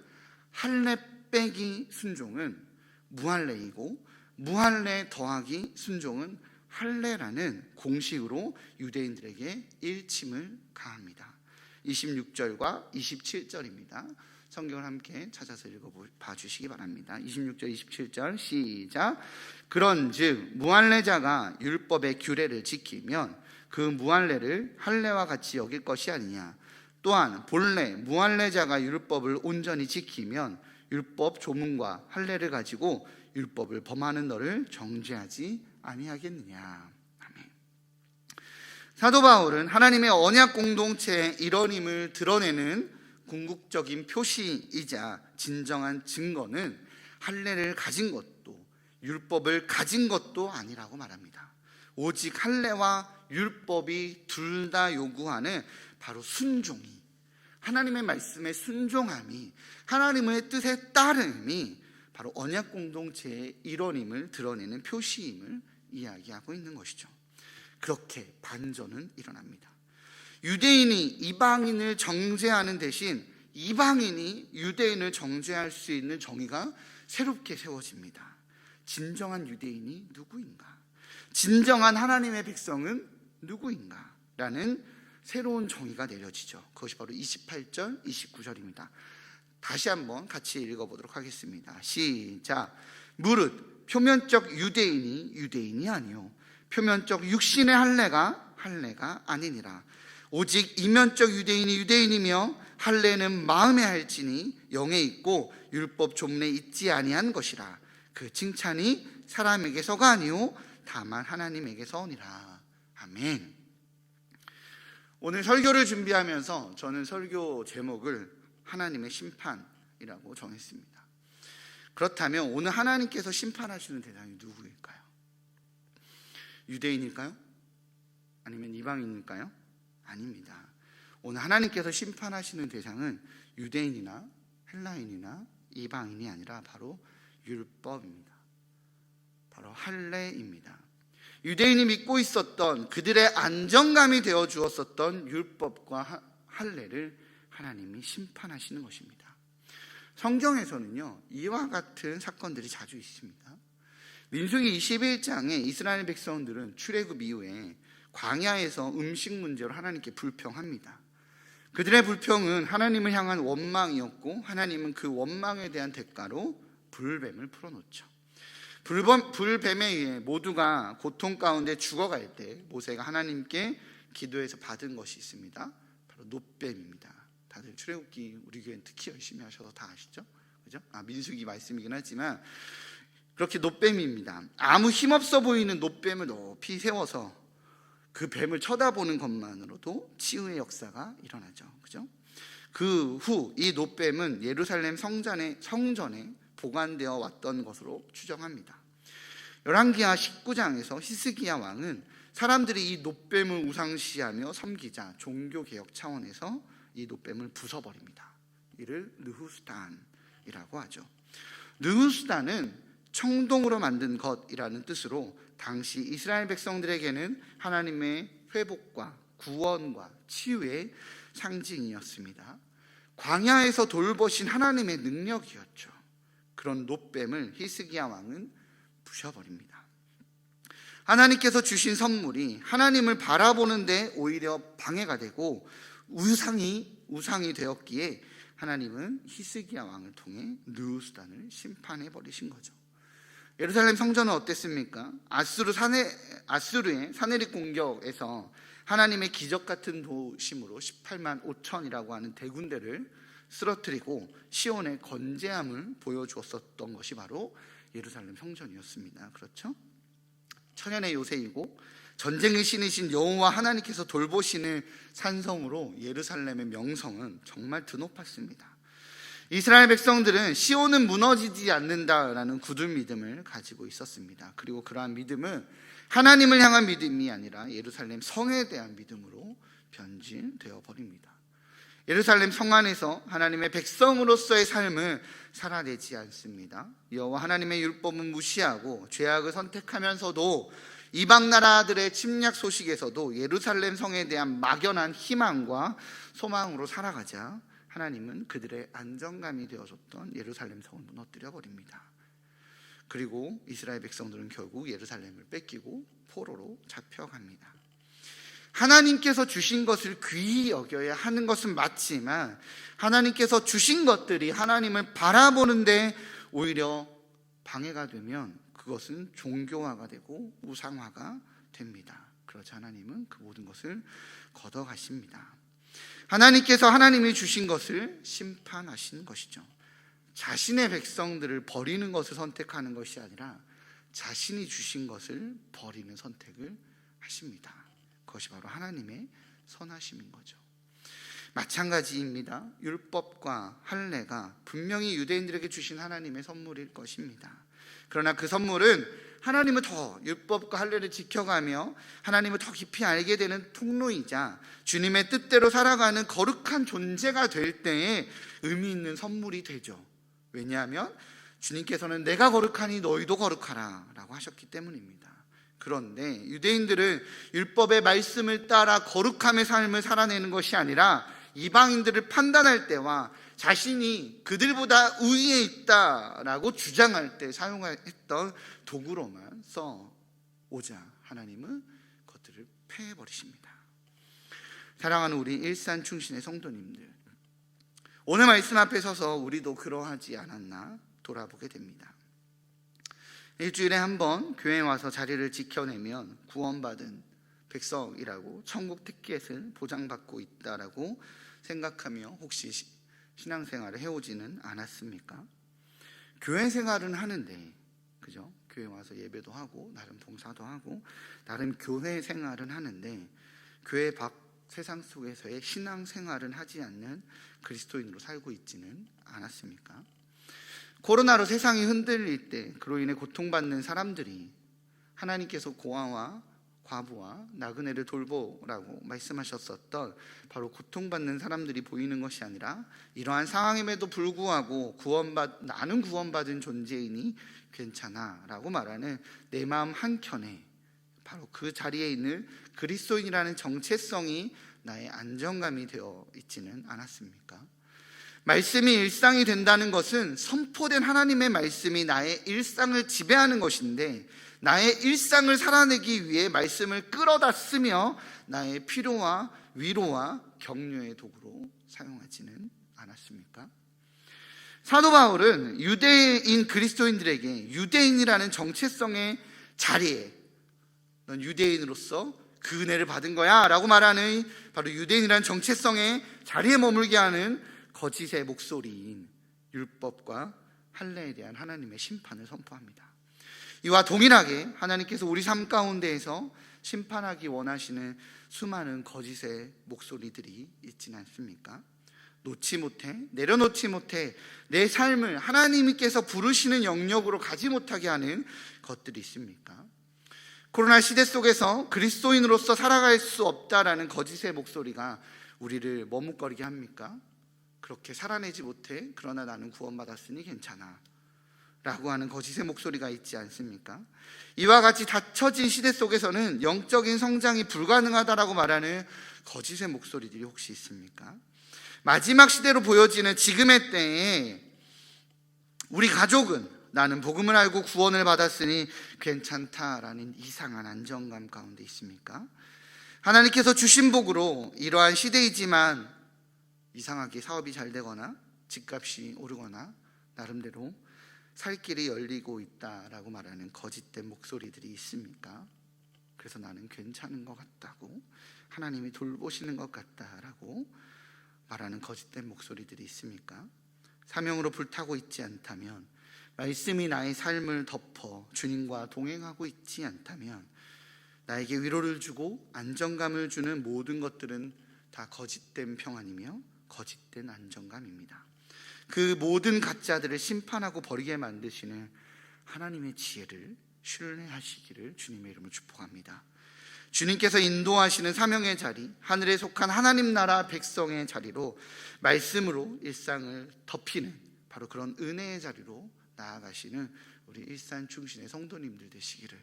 할례 빼기 순종은 무할례이고 무할례 더하기 순종은 할례라는 공식으로 유대인들에게 일침을 가합니다. 26절과 27절입니다. 성경을 함께 찾아서 읽어봐 주시기 바랍니다. 26절 27절 시작. 그런즉 무할례자가 율법의 규례를 지키면 그 무할례를 할례와 같이 여길 것이 아니냐. 또한 본래 무할례자가 율법을 온전히 지키면 율법 조문과 할례를 가지고 율법을 범하는 너를 정죄하지 아니하겠느냐. 아멘. 사도 바울은 하나님의 언약 공동체의 일원임을 드러내는 궁극적인 표시이자 진정한 증거는 할례를 가진 것도 율법을 가진 것도 아니라고 말합니다. 오직 할례와 율법이 둘 다 요구하는 바로 순종이, 하나님의 말씀에 순종함이, 하나님의 뜻에 따름이 바로 언약 공동체의 일원임을 드러내는 표시임을 이야기하고 있는 것이죠. 그렇게 반전은 일어납니다. 유대인이 이방인을 정죄하는 대신 이방인이 유대인을 정죄할 수 있는 정의가 새롭게 세워집니다. 진정한 유대인이 누구인가? 진정한 하나님의 백성은 누구인가? 라는 새로운 정의가 내려지죠. 그것이 바로 28절, 29절입니다. 다시 한번 같이 읽어보도록 하겠습니다. 시작. 무릇 표면적 유대인이 유대인이 아니요 표면적 육신의 할례가 아니니라. 오직 이면적 유대인이 유대인이며 할례는 마음에 할지니 영에 있고 율법 조문에 있지 아니한 것이라. 그 칭찬이 사람에게서가 아니요 다만 하나님에게서니라. 아멘. 오늘 설교를 준비하면서 저는 설교 제목을 하나님의 심판이라고 정했습니다. 그렇다면 오늘 하나님께서 심판하시는 대상이 누구일까요? 유대인일까요? 아니면 이방인일까요? 아닙니다. 오늘 하나님께서 심판하시는 대상은 유대인이나 헬라인이나 이방인이 아니라 바로 율법입니다. 바로 할례입니다. 유대인이 믿고 있었던 그들의 안정감이 되어 주었었던 율법과 할례를 하나님이 심판하시는 것입니다. 성경에서는요, 이와 같은 사건들이 자주 있습니다. 민수기 21장에 이스라엘 백성들은 출애굽 이후에 광야에서 음식 문제로 하나님께 불평합니다. 그들의 불평은 하나님을 향한 원망이었고 하나님은 그 원망에 대한 대가로 불뱀을 풀어놓죠. 불뱀에 의해 모두가 고통 가운데 죽어갈 때 모세가 하나님께 기도해서 받은 것이 있습니다. 바로 놋뱀입니다. 다들 출애굽기 우리 교회는 특히 열심히 하셔서 다 아시죠? 그죠? 민수기 말씀이긴 하지만 그렇게 놋뱀입니다. 아무 힘없어 보이는 놋뱀을 높이 세워서 그 뱀을 쳐다보는 것만으로도 치유의 역사가 일어나죠. 그죠? 그 후 이 놋뱀은 예루살렘 성전에 보관되어 왔던 것으로 추정합니다. 열왕기하 19장에서 히스기야 왕은 사람들이 이 놋뱀을 우상시하며 섬기자 종교개혁 차원에서 이 놋뱀을 부숴버립니다. 이를 느후스단이라고 하죠. 느후스단은 청동으로 만든 것이라는 뜻으로 당시 이스라엘 백성들에게는 하나님의 회복과 구원과 치유의 상징이었습니다. 광야에서 돌보신 하나님의 능력이었죠. 그런 놋뱀을 히스기야 왕은 부셔버립니다. 하나님께서 주신 선물이 하나님을 바라보는 데 오히려 방해가 되고 우상이 되었기에 하나님은 히스기야 왕을 통해 느후스단을 심판해 버리신 거죠. 예루살렘 성전은 어땠습니까? 아수르의 사내립 공격에서 하나님의 기적 같은 도심으로 18만 5천이라고 하는 대군대를 쓰러뜨리고 시온의 건재함을 보여주었었던 것이 바로 예루살렘 성전이었습니다. 그렇죠? 천연의 요새이고 전쟁의 신이신 여호와 하나님께서 돌보시는 산성으로 예루살렘의 명성은 정말 드높았습니다. 이스라엘 백성들은 시온은 무너지지 않는다라는 굳은 믿음을 가지고 있었습니다. 그리고 그러한 믿음은 하나님을 향한 믿음이 아니라 예루살렘 성에 대한 믿음으로 변질되어 버립니다. 예루살렘 성 안에서 하나님의 백성으로서의 삶을 살아내지 않습니다. 여호와 하나님의 율법은 무시하고 죄악을 선택하면서도 이방 나라들의 침략 소식에서도 예루살렘 성에 대한 막연한 희망과 소망으로 살아가자 하나님은 그들의 안정감이 되어줬던 예루살렘 성을 무너뜨려 버립니다. 그리고 이스라엘 백성들은 결국 예루살렘을 뺏기고 포로로 잡혀갑니다. 하나님께서 주신 것을 귀히 여겨야 하는 것은 맞지만 하나님께서 주신 것들이 하나님을 바라보는데 오히려 방해가 되면 그것은 종교화가 되고 우상화가 됩니다. 그러자 하나님은 그 모든 것을 걷어가십니다. 하나님께서 하나님이 주신 것을 심판하신 것이죠. 자신의 백성들을 버리는 것을 선택하는 것이 아니라 자신이 주신 것을 버리는 선택을 하십니다. 그것이 바로 하나님의 선하심인 거죠. 마찬가지입니다. 율법과 할례가 분명히 유대인들에게 주신 하나님의 선물일 것입니다. 그러나 그 선물은 하나님을 더 율법과 할례를 지켜가며 하나님을 더 깊이 알게 되는 통로이자 주님의 뜻대로 살아가는 거룩한 존재가 될 때에 의미 있는 선물이 되죠. 왜냐하면 주님께서는 내가 거룩하니 너희도 거룩하라 라고 하셨기 때문입니다. 그런데 유대인들은 율법의 말씀을 따라 거룩함의 삶을 살아내는 것이 아니라 이방인들을 판단할 때와 자신이 그들보다 우위에 있다라고 주장할 때 사용했던 도구로만 써오자 하나님은 그것들을 패해버리십니다. 사랑하는 우리 일산 충신의 성도님들, 오늘 말씀 앞에 서서 우리도 그러하지 않았나 돌아보게 됩니다. 일주일에 한 번 교회에 와서 자리를 지켜내면 구원받은 백성이라고 천국 티켓을 보장받고 있다라고 생각하며 혹시 신앙생활을 해오지는 않았습니까? 교회 생활은 하는데, 그죠? 교회 와서 예배도 하고 나름 봉사도 하고 나름 교회 생활은 하는데 교회 밖 세상 속에서의 신앙생활은 하지 않는 그리스도인으로 살고 있지는 않았습니까? 코로나로 세상이 흔들릴 때 그로 인해 고통받는 사람들이 하나님께서 고아와 과부와 나그네를 돌보라고 말씀하셨었던 바로 고통받는 사람들이 보이는 것이 아니라 이러한 상황임에도 불구하고 나는 구원받은 존재이니 괜찮아 라고 말하는 내 마음 한켠에 바로 그 자리에 있는 그리스도인이라는 정체성이 나의 안정감이 되어 있지는 않았습니까? 말씀이 일상이 된다는 것은 선포된 하나님의 말씀이 나의 일상을 지배하는 것인데 나의 일상을 살아내기 위해 말씀을 끌어다 쓰며 나의 필요와 위로와 격려의 도구로 사용하지는 않았습니까? 사도 바울은 유대인 그리스도인들에게 유대인이라는 정체성의 자리에 넌 유대인으로서 그 은혜를 받은 거야 라고 말하는 바로 유대인이라는 정체성의 자리에 머물게 하는 거짓의 목소리인 율법과 할례에 대한 하나님의 심판을 선포합니다. 이와 동일하게 하나님께서 우리 삶 가운데에서 심판하기 원하시는 수많은 거짓의 목소리들이 있지는 않습니까? 내려놓지 못해 내 삶을 하나님께서 부르시는 영역으로 가지 못하게 하는 것들이 있습니까? 코로나 시대 속에서 그리스도인으로서 살아갈 수 없다라는 거짓의 목소리가 우리를 머뭇거리게 합니까? 그렇게 살아내지 못해 그러나 나는 구원받았으니 괜찮아 라고 하는 거짓의 목소리가 있지 않습니까? 이와 같이 닫혀진 시대 속에서는 영적인 성장이 불가능하다라고 말하는 거짓의 목소리들이 혹시 있습니까? 마지막 시대로 보여지는 지금의 때에 우리 가족은 나는 복음을 알고 구원을 받았으니 괜찮다라는 이상한 안정감 가운데 있습니까? 하나님께서 주신 복으로 이러한 시대이지만 이상하게 사업이 잘 되거나 집값이 오르거나 나름대로 살 길이 열리고 있다라고 말하는 거짓된 목소리들이 있습니까? 그래서 나는 괜찮은 것 같다고, 하나님이 돌보시는 것 같다라고 말하는 거짓된 목소리들이 있습니까? 사명으로 불타고 있지 않다면, 말씀이 나의 삶을 덮어 주님과 동행하고 있지 않다면 나에게 위로를 주고 안정감을 주는 모든 것들은 다 거짓된 평안이며 거짓된 안정감입니다. 그 모든 가짜들을 심판하고 버리게 만드시는 하나님의 지혜를 신뢰하시기를 주님의 이름으로 축복합니다. 주님께서 인도하시는 사명의 자리, 하늘에 속한 하나님 나라 백성의 자리로 말씀으로 일상을 덮이는 바로 그런 은혜의 자리로 나아가시는 우리 일산 충신의 성도님들 되시기를,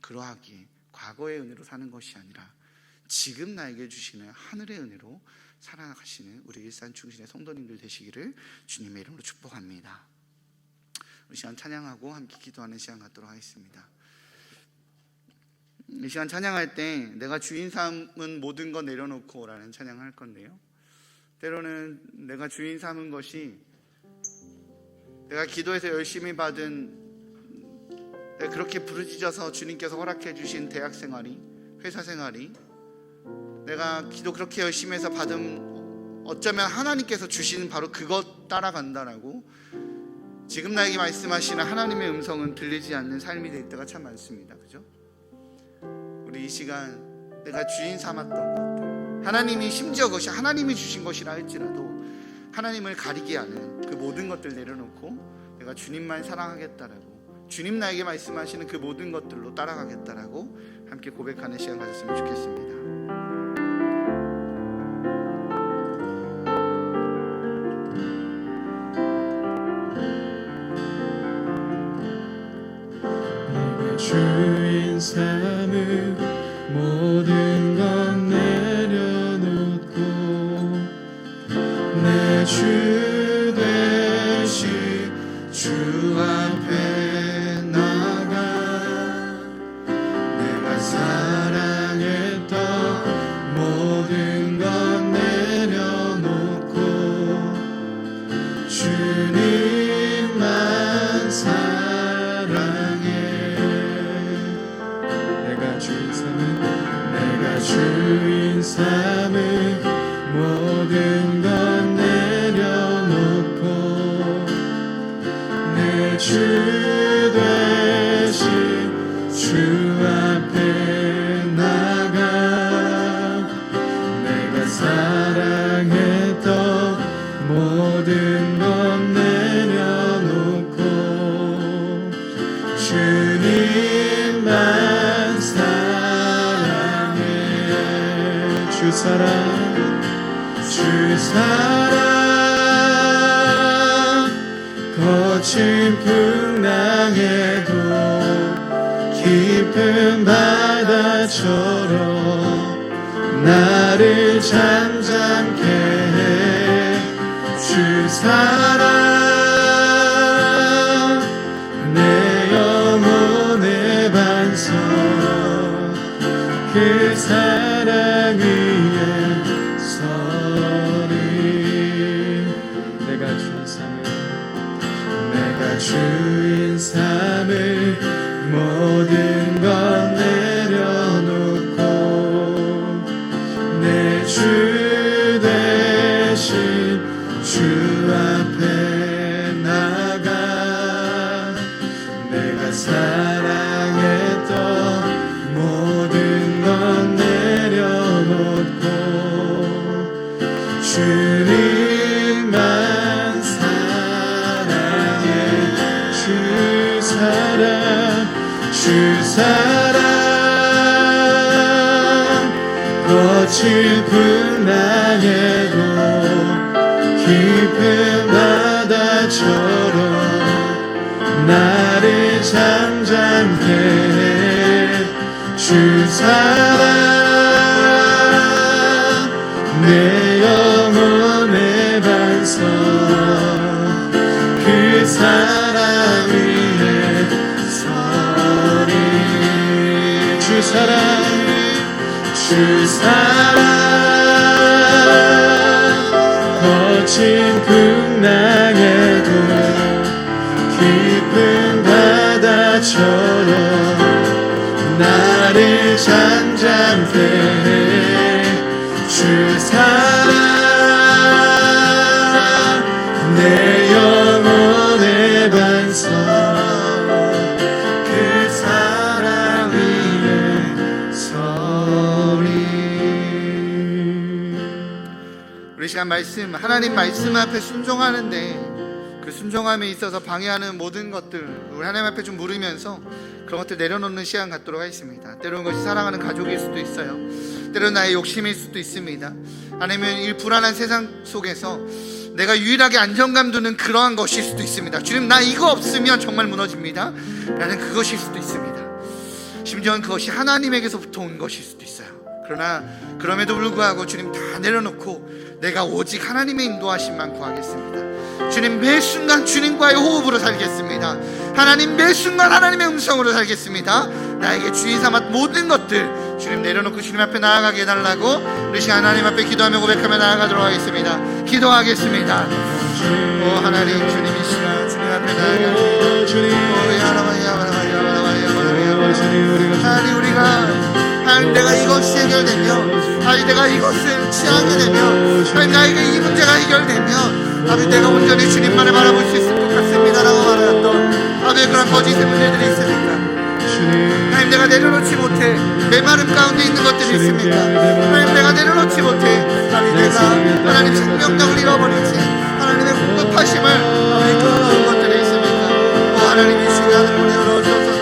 그러하기에 과거의 은혜로 사는 것이 아니라 지금 나에게 주시는 하늘의 은혜로 살아가시는 우리 일산 충신의 성도님들 되시기를 주님의 이름으로 축복합니다. 우리 시간 찬양하고 함께 기도하는 시간 갖도록 하겠습니다. 이 시간 찬양할 때 내가 주인 삼은 모든 것 내려놓고 라는 찬양을 할 건데요, 때로는 내가 주인 삼은 것이 내가 기도해서 열심히 받은, 내가 그렇게 부르짖어서 주님께서 허락해 주신 대학 생활이, 회사 생활이, 내가 기도 그렇게 열심히 해서 받은, 어쩌면 하나님께서 주신 바로 그것 따라간다라고 지금 나에게 말씀하시는 하나님의 음성은 들리지 않는 삶이 될 때가 참 많습니다. 그죠? 우리 이 시간 내가 주인 삼았던 것들, 하나님이 심지어 그것이 하나님이 주신 것이라 할지라도 하나님을 가리게 하는 그 모든 것들 내려놓고 내가 주님만 사랑하겠다라고, 주님 나에게 말씀하시는 그 모든 것들로 따라가겠다라고 함께 고백하는 시간 가졌으면 좋겠습니다. 주인 삼은 모든 것 내려놓고 내 주 되신 주 앞에 나가 내가 사랑했던 모든 것 내려놓고 주님만 사랑해. 내가 주인 삼은 모든 것 내려놓고 내 주 되신 주 앞에 나가 내가 사랑했던 모든 것 내려놓고 주님만 사랑해. 주 사랑 거친 풍랑에도 깊은 바다처럼 나를 잠잠케 해. 주 사랑 내 영혼의 반석, 그 사랑 위에 서리. 내가 주인 삼을 모든 것 내려놓고 내 주 되신 주 앞에 나가 내가 사랑했던 모든 것 내려놓고 주님만 사랑해. 주 사랑 거친 풍랑에도 깊은 바다처럼 나를 잠잠케 해. 주 사랑 내 영혼의 반석, 그 사랑 위에 서리. 주 사랑 거친 풍랑에도 깊은 바다처럼 나를 잠잠케 해. 주 사랑 내 영혼의 반석, 그 사랑 위에 서리. 우리 시간 말씀, 하나님 말씀 앞에 순종하는데 그 순종함에 있어서 방해하는 모든 것들 우리 하나님 앞에 좀 물으면서 그런 것들 내려놓는 시간 갖도록 하겠습니다. 때로는 것이 사랑하는 가족일 수도 있어요. 때로는 나의 욕심일 수도 있습니다. 아니면 이 불안한 세상 속에서 내가 유일하게 안정감 두는 그러한 것일 수도 있습니다. 주님, 나 이거 없으면 정말 무너집니다 라는 그것일 수도 있습니다. 심지어는 그것이 하나님에게서부터 온 것일 수도 있어요. 그러나 그럼에도 불구하고 주님 다 내려놓고 내가 오직 하나님의 인도하심만 구하겠습니다. 주님, 매 순간 주님과의 호흡으로 살겠습니다. 하나님, 매 순간 하나님의 음성으로 살겠습니다. 나에게 주인 삼아 모든 것들 주님 내려놓고 주님 앞에 나아가게 해달라고 우리 시간 하나님 앞에 기도하며 고백하며 나아가도록 하겠습니다. 기도하겠습니다. 오 하나님, 주님 이 시간 주님 앞에 나아가겠습니다. 주님, 하나님, 하나님, 내가 이것이 해결되면, 하나님, 내가 이것을 취하게 되면, 하나님, 나에게 이 문제가 해결되면, 아버지, 내가 온전히 주님만을 바라볼 수 있을 것 같습니다 라고 말하였던 아버지, 그런 거짓의 문제들이 있습니까? 하나님, 내가 내려놓지 못해 메마름 가운데 있는 것들이 있습니까? 하나님, 내가 내려놓지 못해 하나님 생명력을 잃어버리지, 하나님의 공급하심을 하나님 끊어놓은 것들이 있습니까? 하나님, 이 시간을 우리 열어주셔서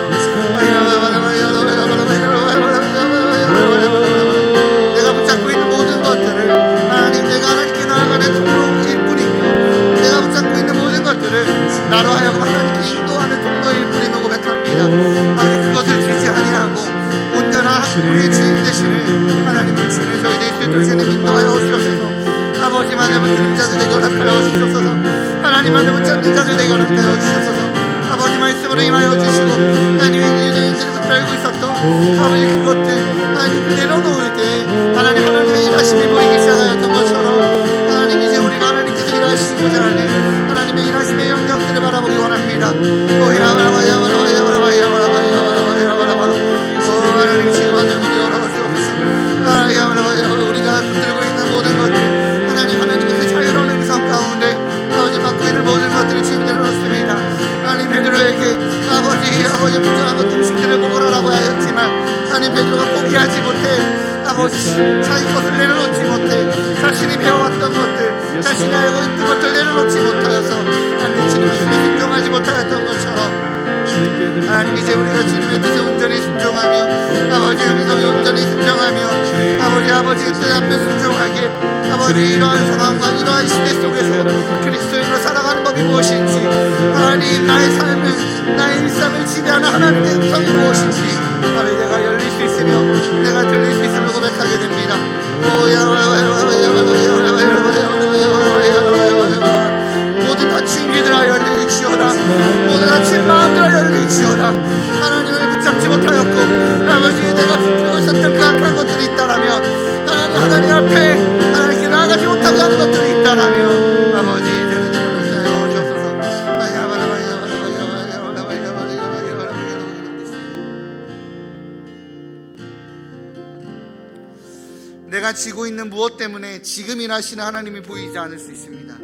내가 붙잡고 있는 모든 것들을 하나님, 내가 하나님께 나아가는 통로일 뿐이며 내가 붙잡고 있는 모든 것들을 나로 하여금 하나님께 인도하는 통로일 뿐임을 고백합니다. 하나님, 그것을 주지 아니하고 온전한 우리의 주인 되시는 하나님을 주는 저희 되실 주님 인도하여 주옵소서. 아버지만을 붙잡는 자들 되게 허락하여 주옵소서. 하나님만을 붙잡는 자들 되게 허락하여 주옵소서. 아버지 말씀으로 임하여 주시고 하나님의 유대인들을 붙들고 있었던 아버지 그것들 하나님 내려놓을 때 하나님의 일하심이 보이기 시작하였던 것처럼 하나님, 이제 우리가 하나님께서 일하시고자 하는 하나님의 일하심의 영역들을 바라보기 원합니다. 하나님, 지금 하늘 문이 열어주옵소서. 우리가 붙들고 있는 모든 것들 하나님께서 자유로운 음성 가운데 아버지 받고 있는 모든 것들을 지금 내려놓습니다. 하나님, 베드로에게 아버지 부정한 것 음식들을 먹으라고 하였지만 하나님, 베드로가 포기하지 못해 아버지 자기 것을 내려놓지 못해 자신이 배워왔던 것들, 자신이 알고 있는 것들 내려놓지 못하여서 하나님 주님 말씀에 순종하지 못하였던 것처럼 하나님, 이제 우리가 주님의 뜻에 온전히 순종하며 아버지 여기서 온전히 순종하며 아버지 뜻 앞에 순종하게 아버지 이러한 상황과 이러한 시대 속에서 그리스도인으로 살아가는 법이 무엇인지 하나님, 나의 삶을 나의 일상을 지배하는 하나님의 음성이 무엇인지 아버지 내가 열릴 수 있으며 내가 들릴 수 있음을 고백하게 됩니다. 모든 닫힌 귀들아 열리지어다. 모든 닫힌 마음들아 열리지어다. 하나님을 붙잡지 못하였고 아버지 내가 붙들고 있었던 그 악한 것들이 있다라면 하나님 앞에 하나님께 나아가지 못하게 하는 것들이 있다라면 아버지 내가 지고 있는 무엇 때문에 지금 일하시는 하나님이 보이지 않을 수 있습니다.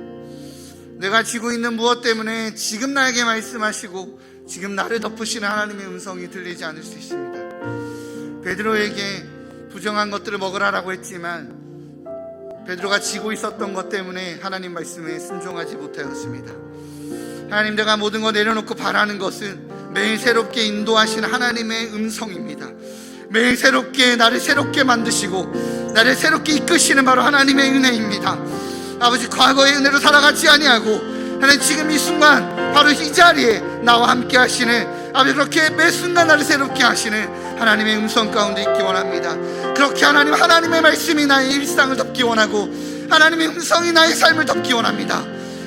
내가 지고 있는 무엇 때문에 지금 나에게 말씀하시고 지금 나를 덮으시는 하나님의 음성이 들리지 않을 수 있습니다. 베드로에게 부정한 것들을 먹으라라고 했지만 베드로가 지고 있었던 것 때문에 하나님 말씀에 순종하지 못하였습니다. 하나님, 내가 모든 것 내려놓고 바라는 것은 매일 새롭게 인도하시는 하나님의 음성입니다. 매일 새롭게 나를 새롭게 만드시고 나를 새롭게 이끄시는 바로 하나님의 은혜입니다. 아버지, 과거의 은혜로 살아가지 아니하고 하나님 지금 이 순간 바로 이 자리에 나와 함께 하시는 아버지, 그렇게 매 순간 나를 새롭게 하시는 하나님의 음성 가운데 있기 원합니다. 그렇게 하나님의 말씀이 나의 일상을 덮기 원하고 하나님의 음성이 나의 삶을 덮기 원합니다.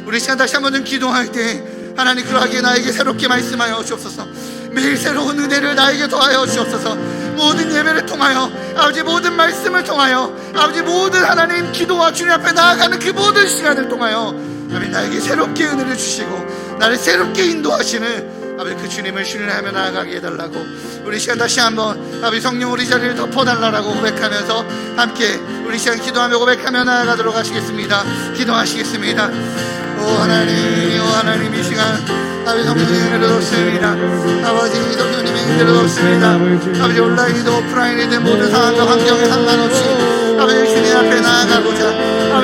우리 시간 다시 한번 좀 기도할 때 하나님, 그러하게 나에게 새롭게 말씀하여 주옵소서. 매일 새로운 은혜를 나에게 더하여 주옵소서. 모든 예배를 통하여 아버지, 모든 말씀을 통하여 아버지, 모든 하나님 기도와 주님 앞에 나아가는 그 모든 시간을 통하여 아버지, 나에게 새롭게 은혜를 주시고 나를 새롭게 인도하시는 아버지, 그 주님을 신뢰하며 나아가게 해달라고 우리 시간 다시 한번 아버지 성령 우리 자리를 덮어달라고 고백하면서 함께 우리 시간 기도하며 고백하며 나아가도록 하시겠습니다. 기도하시겠습니다. 오 하나님, 이 시간 아버지 성령님의 은혜를 덮습니다. 아버지 성령님의 은혜를 덮습니다. 아버지 온라인이든 오프라인이든 모든 상황과 환경에 상관없이 아버지 주님 앞에 나아가고자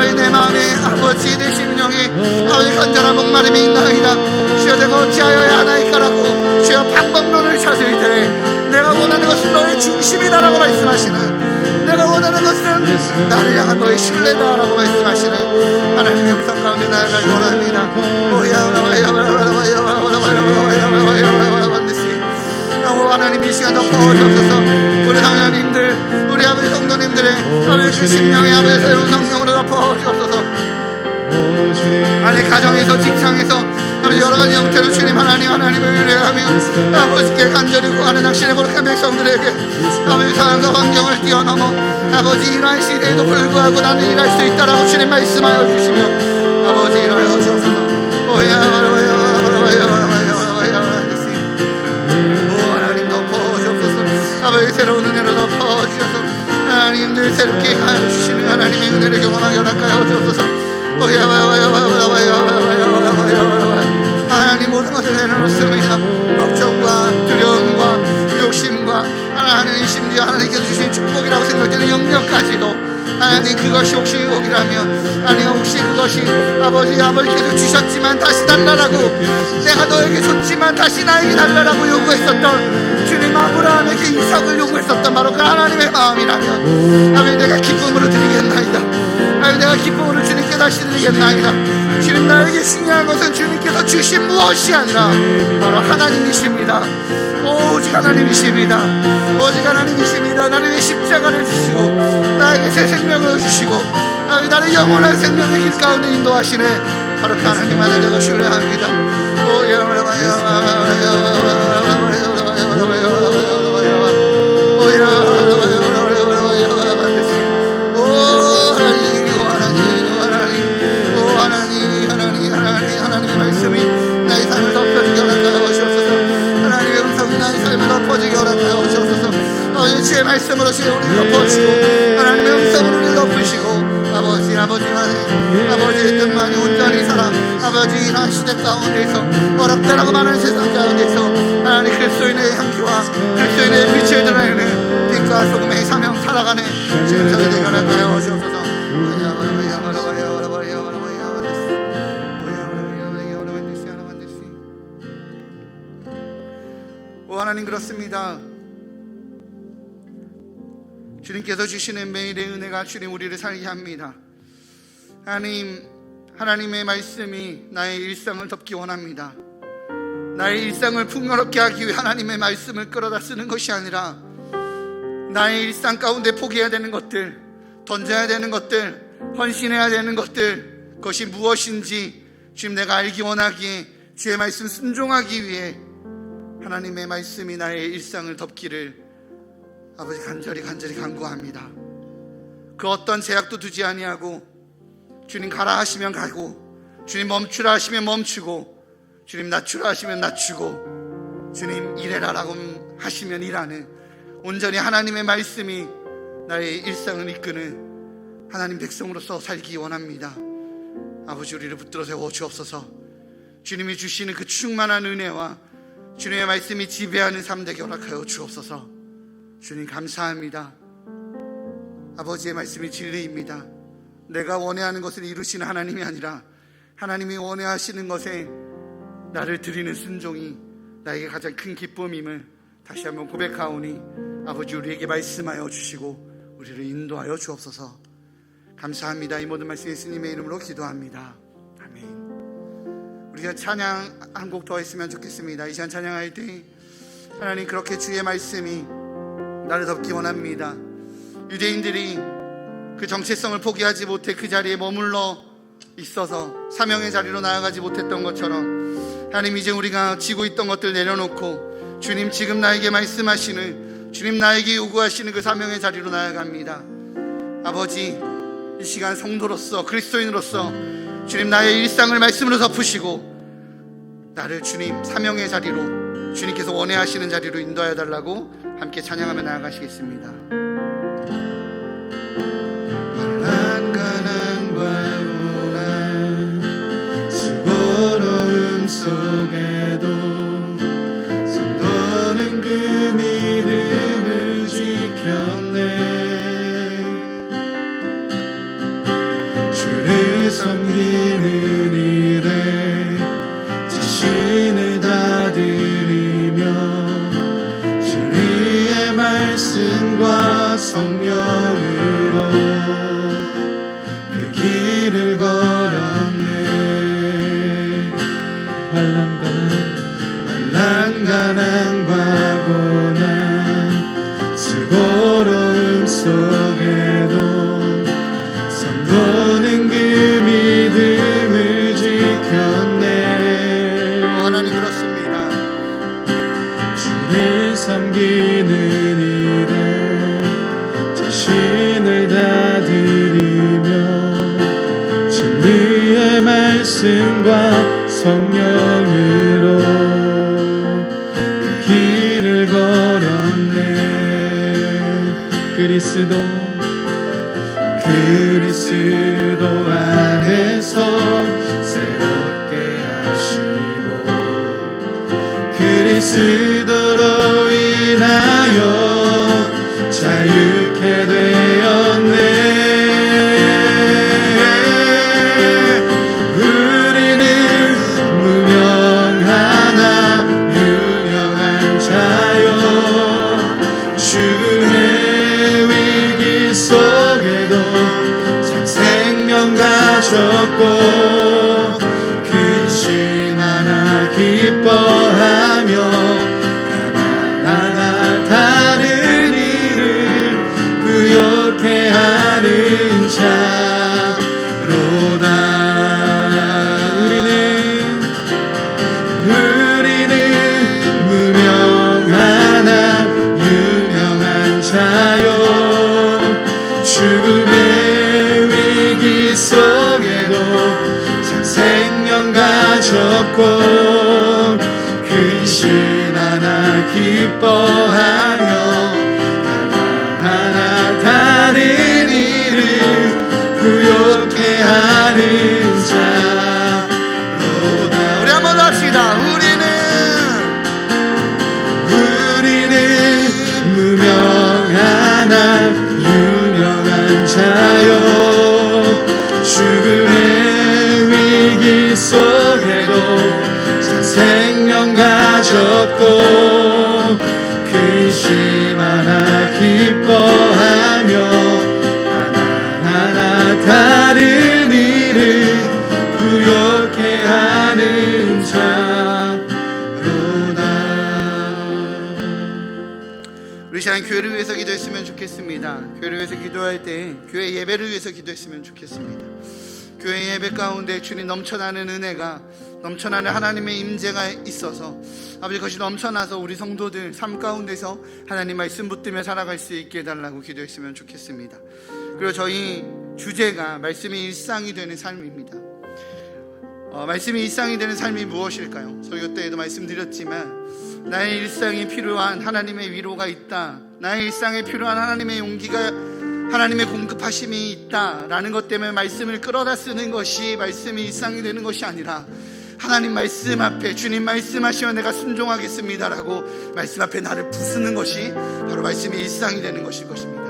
아버지 내 마음에 아버지 내 심령에 아버지 간절한 목마름이 있나이다. 주여 내가 어찌하여야 하나이까라고 주여 방법론을 찾을 때 내가 원하는 것은 너의 중심이다라고 말씀하시는, 내가 원하는 것은 나를 향한 너의 신뢰다라고 말씀하시는 하나님의 음성 가운데 나아가기 원합니다. 하나님 이 시간 덮어주셔서 우리 성도님들, 우리 아버지 성도님들의 아버지 그 심령의 아버지 새로운 성령으로 덮어주옵소서. 아니 가정에서 직장에서 아버지 여러가지 형태로 주님 하나님을 의뢰하며 아버지께 간절히 구하는 당신의 거룩한 백성들에게 아버지 상황과 환경을 뛰어넘어 아버지 이러한 시대에도 불구하고 나는 일할 수 있다라고 주님 말씀하여 주시며 아버지 일하여 주옵소서. 하나님 덮어주옵소서. 아버지 새로운 은혜로 덮어주셔서 하나님들 새롭게 하여 주시는 하나님의 은혜를 경험하게 허락하여 주옵소서. 하나님 모든 것을 내려놓습니다. 걱정과 두려움과 욕심과 하나님 심지어 하나님께서 주신 축복이라고 생각되는 영역까지도 하나님 그것이 혹시 욕이라면 아니 혹시 그것이 아버지께서 주셨지만 다시 달라라고 내가 너에게 줬지만 다시 나에게 달라라고 요구했었던 주님 아브라함에게 이삭을 요구했었던 바로 그 하나님의 마음이라면 아버지 내가 기쁨으로 드리겠나이다. 아버지 내가 기쁨으로 주님께 다시 드리겠나이다. 주님 나에게 중요한 것은 주님께서 주신 무엇이 아니라 바로 하나님이십니다. 오직 하나님이십니다. 오직 하나님이십니다. 나를 위해 십자가를 주시고 나에게 새 생명을 주시고 나를 영원한 생명의 길 가운데 인도하시네 바로 그 하나님 안에 내가 신뢰합니다. 하나님의 말씀이 나의 삶을 덮어주게 허락하여 주옵소서. 하나님의 음성이 나의 삶을 덮어주게 허락하여 주옵소서. 주의 말씀으로 주의 우리를 덮어주시고 하나님의 음성으로 우리를 덮으시고 아버지의 뜻만이 온전히 살아 아버지 이러한 시대 가운데서 어렵다라고 말하는 세상 가운데서 하나님 그리스도인의 향기와 그리스도인의 빛을 드러내는 빛과 소금의 사명 살아가는 지금 저희들에게 허락하여 주옵소서. 하나님 그렇습니다. 주님께서 주시는 매일의 은혜가 주님 우리를 살게 합니다. 하나님의 말씀이 나의 일상을 덮기 원합니다. 나의 일상을 풍요롭게 하기 위해 하나님의 말씀을 끌어다 쓰는 것이 아니라 나의 일상 가운데 포기해야 되는 것들, 던져야 되는 것들, 헌신해야 되는 것들, 그것이 무엇인지 주님 내가 알기 원하기에 주의 말씀 순종하기 위해 하나님의 말씀이 나의 일상을 덮기를 아버지 간절히 간구합니다. 그 어떤 제약도 두지 아니하고 주님 가라 하시면 가고 주님 멈추라 하시면 멈추고 주님 낮추라 하시면 낮추고 주님 일해라라고 하시면 일하는 온전히 하나님의 말씀이 나의 일상을 이끄는 하나님 백성으로서 살기 원합니다. 아버지 우리를 붙들어 세워 주옵소서. 주님이 주시는 그 충만한 은혜와 주님의 말씀이 지배하는 삶 되게 허락하여 주옵소서. 주님 감사합니다. 아버지의 말씀이 진리입니다. 내가 원해하는 것을 이루시는 하나님이 아니라 하나님이 원해하시는 것에 나를 드리는 순종이 나에게 가장 큰 기쁨임을 다시 한번 고백하오니 아버지 우리에게 말씀하여 주시고 우리를 인도하여 주옵소서. 감사합니다. 이 모든 말씀 예수님의 이름으로 기도합니다. 아멘. 우리가 찬양 한 곡 더 했으면 좋겠습니다. 이 시간 찬양할 때 하나님 그렇게 주의 말씀이 나를 덮기 원합니다. 유대인들이 그 정체성을 포기하지 못해 그 자리에 머물러 있어서 사명의 자리로 나아가지 못했던 것처럼 하나님 이제 우리가 지고 있던 것들 내려놓고 주님 지금 나에게 말씀하시는 주님 나에게 요구하시는 그 사명의 자리로 나아갑니다. 아버지 이 시간 성도로서 그리스도인으로서 주님 나의 일상을 말씀으로 덮으시고 나를 주님 사명의 자리로 주님께서 원해하시는 자리로 인도하여 달라고 함께 찬양하며 나아가시겠습니다. 가난과 고난 수고로움 속에도 손도는 그 믿음을 지켰네. 주 섬기는 일에 자신을 다 드리며 진리의 말씀과 성령으로 그 길을 걸었네. 환난과 고난 수고로움 속에도 선보는 그 믿음을 지켰네. 하나님 그렇습니다. 주를 섬기는 일에 자신을 다 드리며 진리의 말씀과 성령으로 그 길을 걸었네. 그리스도 안에서 새롭게 하시고 그리스도로 인하여 자유케 되었네. 우리는 무명하나 유명한 자요 죽음의 위기 속에도 생명 가졌고 근심 하나 기뻐하며 하나하나 다른 일을 부욕해 하는 자로다. 우리는 무명하나 유명한 자요 죽음의 위기 속에도 생명 가졌고 근심 하나 기뻐하며 하나하나 다른 일을 부욕해 하는 자로다. 우리 한번 합시다. 우리는 무명하나 유명한 자요 죽음의 위기 속에도 생명 가졌고 근심 하나 기뻐하며 하나하나 다른 일을 부욕해 하는 자로다. 우리 시간 교회를 위해서 기도했으면 좋겠습니다. 교회를 위해서 기도할 때 교회 예배를 위해서 기도했으면 좋겠습니다. 교회 예배 가운데 주님 넘쳐나는 은혜가, 넘쳐나는 하나님의 임재가 있어서 아버지 그것이 넘쳐나서 우리 성도들 삶 가운데서 하나님 말씀 붙들며 살아갈 수 있게 해달라고 기도했으면 좋겠습니다. 그리고 저희 주제가 말씀이 일상이 되는 삶입니다. 말씀이 일상이 되는 삶이 무엇일까요? 설교 때에도 말씀드렸지만 나의 일상에 필요한 하나님의 위로가 있다, 나의 일상에 필요한 하나님의 용기가, 하나님의 공급하심이 있다라는 것 때문에 말씀을 끌어다 쓰는 것이 말씀이 일상이 되는 것이 아니라 하나님 말씀 앞에 주님 말씀하시면 내가 순종하겠습니다라고 말씀 앞에 나를 부수는 것이 바로 말씀이 일상이 되는 것일 것입니다.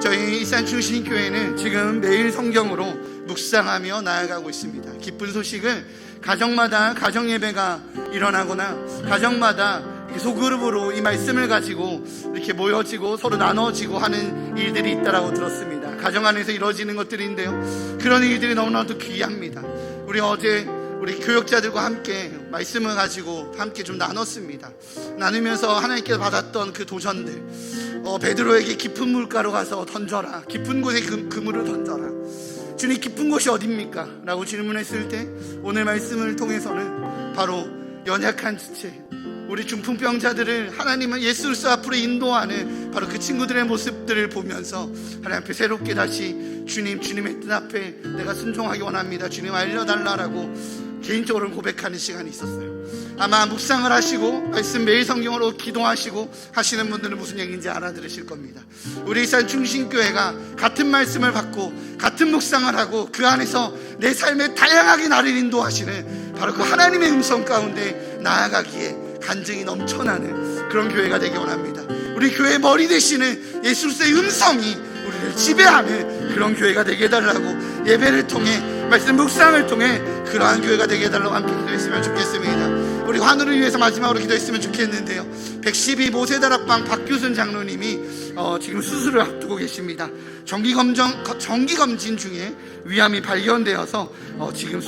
저희 일산중심교회는 지금 매일 성경으로 묵상하며 나아가고 있습니다. 기쁜 소식을 가정마다 가정예배가 일어나거나 가정마다 소그룹으로 이 말씀을 가지고 이렇게 모여지고 서로 나눠지고 하는 일들이 있다라고 들었습니다. 가정 안에서 이루어지는 것들인데요, 그런 일들이 너무나도 귀합니다. 우리 어제 우리 교역자들과 함께 말씀을 가지고 함께 좀 나눴습니다. 나누면서 하나님께서 받았던 그 도전들, 베드로에게 깊은 물가로 가서 던져라, 깊은 곳에 그물을 던져라, 주님 깊은 곳이 어딥니까? 라고 질문했을 때 오늘 말씀을 통해서는 바로 연약한 지체, 우리 중풍병자들을 하나님은 예수 그리스도 앞으로 인도하는 바로 그 친구들의 모습들을 보면서 하나님 앞에 새롭게 다시 주님의 뜻 앞에 내가 순종하기 원합니다, 주님 알려달라라고 개인적으로 고백하는 시간이 있었어요. 아마 묵상을 하시고 말씀 매일 성경으로 기도하시고 하시는 분들은 무슨 얘기인지 알아들으실 겁니다. 우리 일산 중심교회가 같은 말씀을 받고 같은 묵상을 하고 그 안에서 내 삶에 다양하게 나를 인도하시는 바로 그 하나님의 음성 가운데 나아가기에 간증이 넘쳐나는 그런 교회가 되기 원합니다. 우리 교회의 머리 되시는 예수 그리스도의 음성이 우리를 지배하는 그런 교회가 되게 해달라고 예배를 통해 말씀 묵상을 통해 그러한 교회가 되게 해달라고 함께 기도했으면 좋겠습니다. 우리 환우를 위해서 마지막으로 기도했으면 좋겠는데요, 112모세 다락방 박규순 장로님이 지금 수술을 앞두고 계십니다. 정기검진 중에 위암이 발견되어서 지금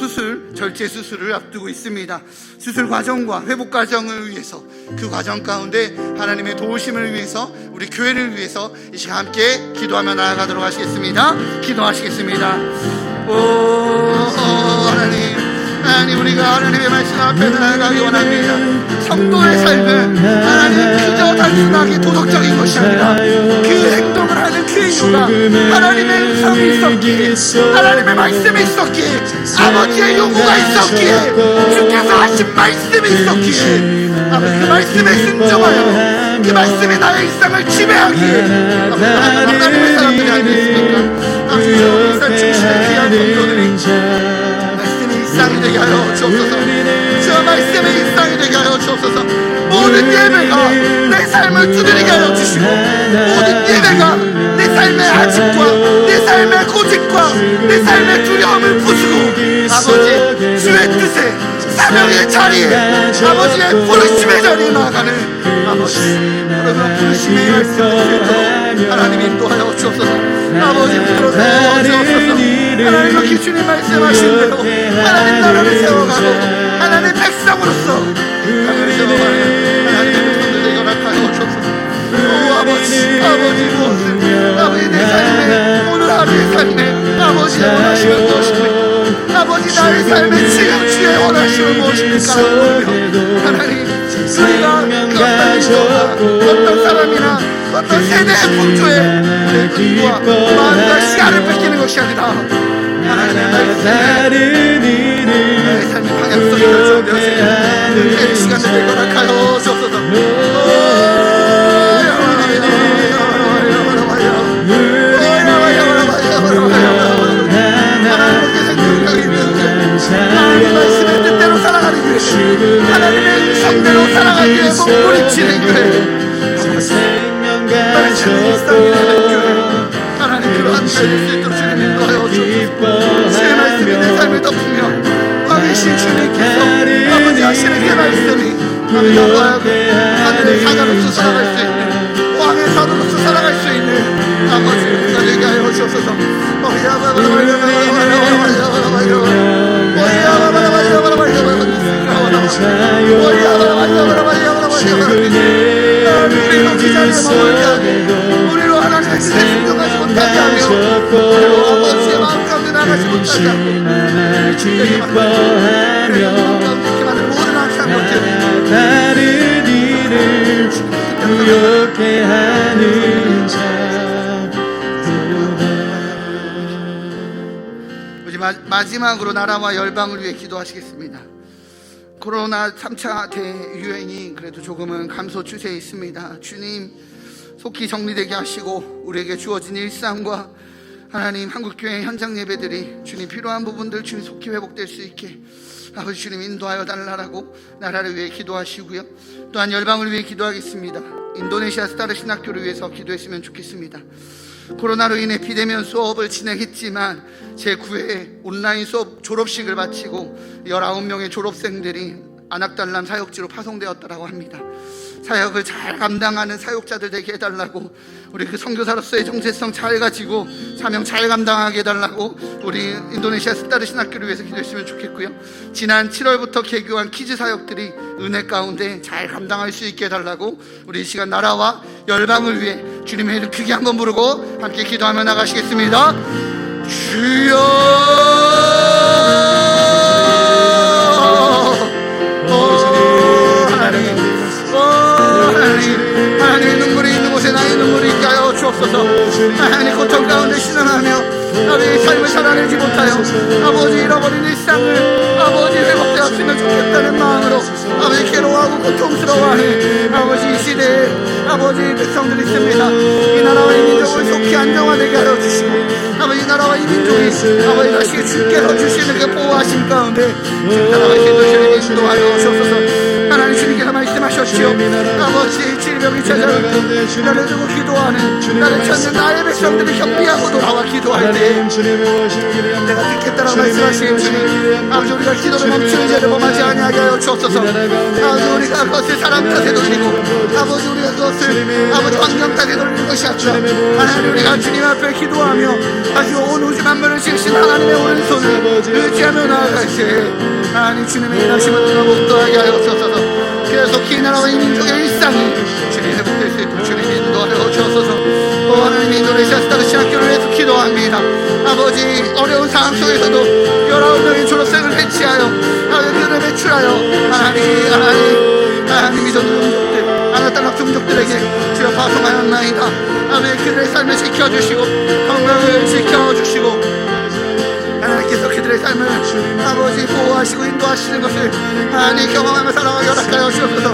절제 수술을 앞두고 있습니다. 수술 과정과 회복 과정을 위해서, 그 과정 가운데 하나님의 도우심을 위해서, 우리 교회를 위해서 이 시간 함께 기도하며 나아가도록 하시겠습니다. 기도하시겠습니다. 하나님, 우리가 하나님의 말씀 앞에 나아가기 원합니다. 성도의 삶은 하나님 그저 단순하게 도덕적인 것이 아니라 그 행동을 하는 그 이유가 하나님의 음성이 있었기에, 하나님의 말씀이 있었기에, 아버지의 요구가 있었기에, 주께서 하신 말씀이 있었기에, 아버지 그 말씀에 순종하여 그 말씀이 나의 일상을 지배하기에 하나님의 사람들이 아니겠습니까? 아버지 일상 중심의 귀한 성도들이 일상이 되게 하여 주옵소서. 저 말씀의 일상이 되게 하여 주옵소서. 모든 예배가 내 삶을 두드리게 하여 주시고, 모든 예배가 내 삶의 아집과 내 삶의 고집과 내 삶의 두려움을 부수고, 아버지 주의 뜻에, 사명의 자리에, 아버지의 부르심의 자리에 나아가는 아버지 그런 부르심의 말씀을 듣도록 하나님 인도하여 주옵소서. 아버지 불러서 주옵소서. 하나님 그렇게 주님 말씀하신 대로 하나님 나라를 세워가고 하나님의 백성으로서 땅을 세워가는 하나님의 백성들에게 허락하여 주옵소서. 오 아버지 무엇을, 아버지 내 삶에, 오늘 하루의 삶에 아버지의 원하심은 무엇입니까? 아버지 나의 삶에 지금 주의 원하심은 무엇입니까? 하나님 우리가 그 어떤 인도가, 어떤 사람이나 어떤 세대의 풍조에 은과 마음과 시간을 뺏기는 것이 아니라 하나님의 말씀에 나의 삶의 방향성이 결정되어지는 그 시간을 허락하여 주옵소서. 하나님께 생명력이 있는 하나님의 말씀의 뜻대로 살아가는 교회, 하나님의 성대로 살아가기 위해 몸부림치는 교회, 말씀의 일상이 되는 교회, 하나님 그러한 교회 될 수 있도록 주님 인도하여 주옵소서. 주의 말씀이 내 삶을 덮으며 왕이신 주님께서 아버지 하시는 그 말씀이 나로 하여금 하늘의 사자로서 살아갈 수 있는, 왕의 사도로서 살아갈 수 있는 아버지 우리가 되게 하여 주옵소서. 우리로 그 자리에 머물게 하고, 우리로 하나님의 뜻에 순종하지 못하게 하며, 그리고 아버지의 마음 가운데 나가지 못하게 하고, 주님에게 마음 가운데 만든 모든 악한 것들을 다른 이를 부욕해 하는 자. 마지막으로 나라와 열방을 위해 기도하시겠습니다. 코로나 3차 대유행이 그래도 조금은 감소 추세에 있습니다. 주님 속히 정리되게 하시고 우리에게 주어진 일상과 하나님 한국교회 현장 예배들이 주님 필요한 부분들 주님 속히 회복될 수 있게 아버지 주님 인도하여 달라라고 나라를 위해 기도하시고요, 또한 열방을 위해 기도하겠습니다. 인도네시아 스타르 신학교를 위해서 기도했으면 좋겠습니다. 코로나로 인해 비대면 수업을 진행했지만 제9회 온라인 수업 졸업식을 마치고 19명의 졸업생들이 안악달람 사역지로 파송되었다고 합니다. 사역을 잘 감당하는 사역자들 되게 해달라고, 우리 그 선교사로서의 정체성 잘 가지고 사명 잘 감당하게 해달라고 우리 인도네시아 스타르 신학교를 위해서 기도했으면 좋겠고요, 지난 7월부터 개교한 키즈 사역들이 은혜 가운데 잘 감당할 수 있게 해달라고 우리 이 시간 나라와 열방을 위해 주님의 이름 크게 한번 부르고 함께 기도하며 나가시겠습니다. 주여 하나님의 눈물이 있는 곳에 나의 눈물이 있게 하여 주옵소서. 하나님 고통 가운데 신음하며 아버지의 삶을 살아내지 못하여 아버지 잃어버린 일상을 아버지 회복되었으면 좋겠다는 마음으로 아버지 괴로워하고 고통스러워하는 아버지 이 시대에 아버지 백성들이 있습니다. 이 나라와 이 민족을 속히 안정화되게 하여 주시고 아버지 이 나라와 이 민족이 아버지 다시 주께서 주시는 그 보호하심 가운데 지금 살아가신 주님 인도하여 주옵소서. 하나님 주님께서 말씀 말씀하셨지요. 아버지 질병이 찾아올 때 나를 두고 기도하는 나를 찾는 나의 백성들이 경비하고 돌아와 기도할 때 내가 듣겠다라고 말씀하신 주님, 아버지 우리가 기도를 멈추는 죄를 범하지 아니하게 하여 주옵소서. 아버지 우리가 그것을 사람 탓에 돌리고 아버지 우리가 그것을 아버지 환경 탓에 돌리는 것이 아니라 하나님 우리가 주님 앞에 기도하며 아주 온 우주 만물을 지으신 하나님의 오른손을 의지하며 나아갈 때 하나님 주님의 일하심을 우리가 목도하게 하여 주옵소서. 계속 이 나라와 이 민족의 일상이 주님 회복될 수 있도록 주님 인도하여 주옵소서. 하나님 인도네시아 스타트 신학교를 위해서 기도합니다. 아버지 어려운 상황 속에서도 19명의 졸업생을 배치하여 그들을 배출하여 하나님 믿어 종족들 아나땅락 종족들에게 주여 파송하였나이다. 아버지 그들의 삶을 지켜주시고 건강을 지켜주시고 하나님께서 그들의 삶을 아버지 보호하시고 인도하시는 것을 하나님 경험하며 살아가게 허락하여 주옵소서.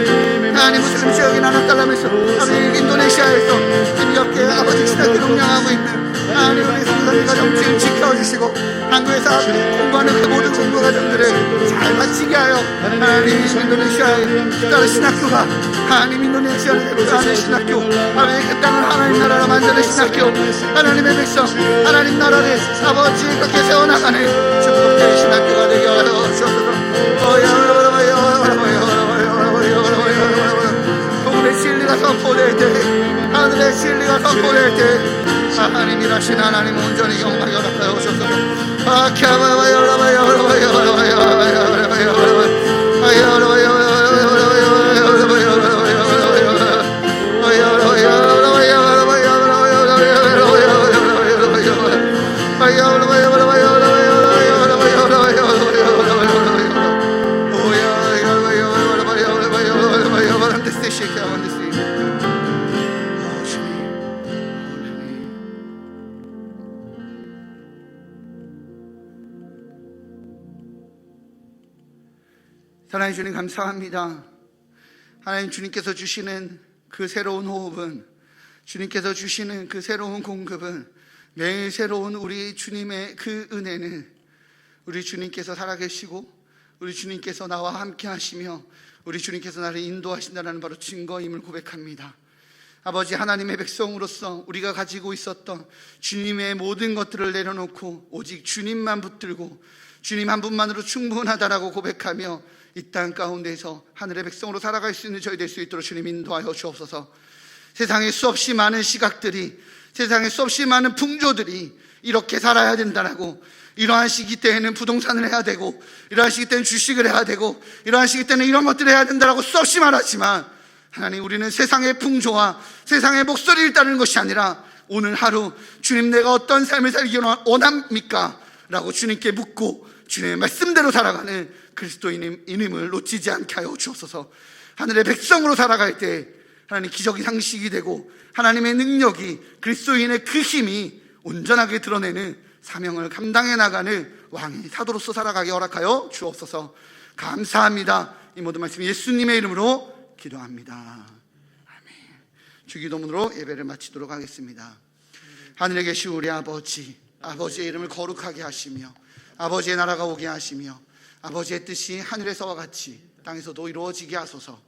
하나님 무슬림 지역인 아나땅락에서 아버지 인도네시아에서 힘겹게 아버지 신학교를 운영하고 있는 하나님 우리 성도들 가정들 지켜주시고 한국에서 공부하는 그 모든 공부 과정들을 잘 마치게 하여 하나님 인도네시아의 다른 신학교가 하나님 인도네시아를 대표하는 신학교 아버지 그 땅을 하나님 나라로 만드는 신학교 하나님의 백성 하나님 나라를 아버지 그렇게 세워나가는 축복된 신학교가 되게 하여 주옵소서. 복음의 진리가 선포될 때 하늘의 진리가 선포될 때 하나님 일하신 하나님 온전히 영광 허락하여 주옵소서. 하나님 주님 감사합니다. 하나님 주님께서 주시는 그 새로운 호흡은 주님께서 주시는 그 새로운 공급은 매일 새로운 우리 주님의 그 은혜는 우리 주님께서 살아계시고 우리 주님께서 나와 함께 하시며 우리 주님께서 나를 인도하신다는 바로 증거임을 고백합니다. 아버지 하나님의 백성으로서 우리가 가지고 있었던 주님의 모든 것들을 내려놓고 오직 주님만 붙들고 주님 한 분만으로 충분하다라고 고백하며 이 땅 가운데서 하늘의 백성으로 살아갈 수 있는 저희 될 수 있도록 주님 인도하여 주옵소서. 세상에 수없이 많은 시각들이 세상에 수없이 많은 풍조들이 이렇게 살아야 된다라고 이러한 시기 때에는 부동산을 해야 되고 이러한 시기 때는 주식을 해야 되고 이러한 시기 때는 이런 것들을 해야 된다라고 수없이 말하지만 하나님 우리는 세상의 풍조와 세상의 목소리를 따르는 것이 아니라 오늘 하루 주님 내가 어떤 삶을 살기 원합니까? 라고 주님께 묻고 주님의 말씀대로 살아가는 그리스도인임을 놓치지 않게 하여 주옵소서. 하늘의 백성으로 살아갈 때 하나님 기적이 상식이 되고 하나님의 능력이 그리스도인의 그 힘이 온전하게 드러내는 사명을 감당해 나가는 왕의 사도로서 살아가게 허락하여 주옵소서. 감사합니다. 이 모든 말씀 예수님의 이름으로 기도합니다. 아멘. 주기도문으로 예배를 마치도록 하겠습니다. 하늘에 계신 우리 아버지, 아버지의 이름을 거룩하게 하시며 아버지의 나라가 오게 하시며 아버지의 뜻이 하늘에서와 같이 땅에서도 이루어지게 하소서.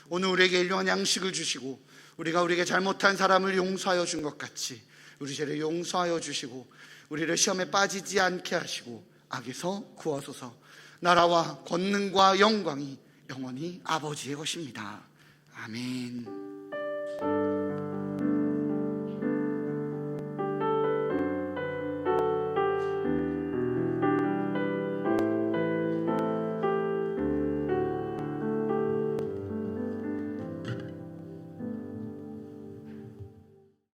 오늘 우리에게 일용한 양식을 주시고 우리가 우리에게 잘못한 사람을 용서하여 준 것 같이 우리 죄를 용서하여 주시고 우리를 시험에 빠지지 않게 하시고 악에서 구하소서. 나라와 권능과 영광이 영원히 아버지의 것입니다. 아멘.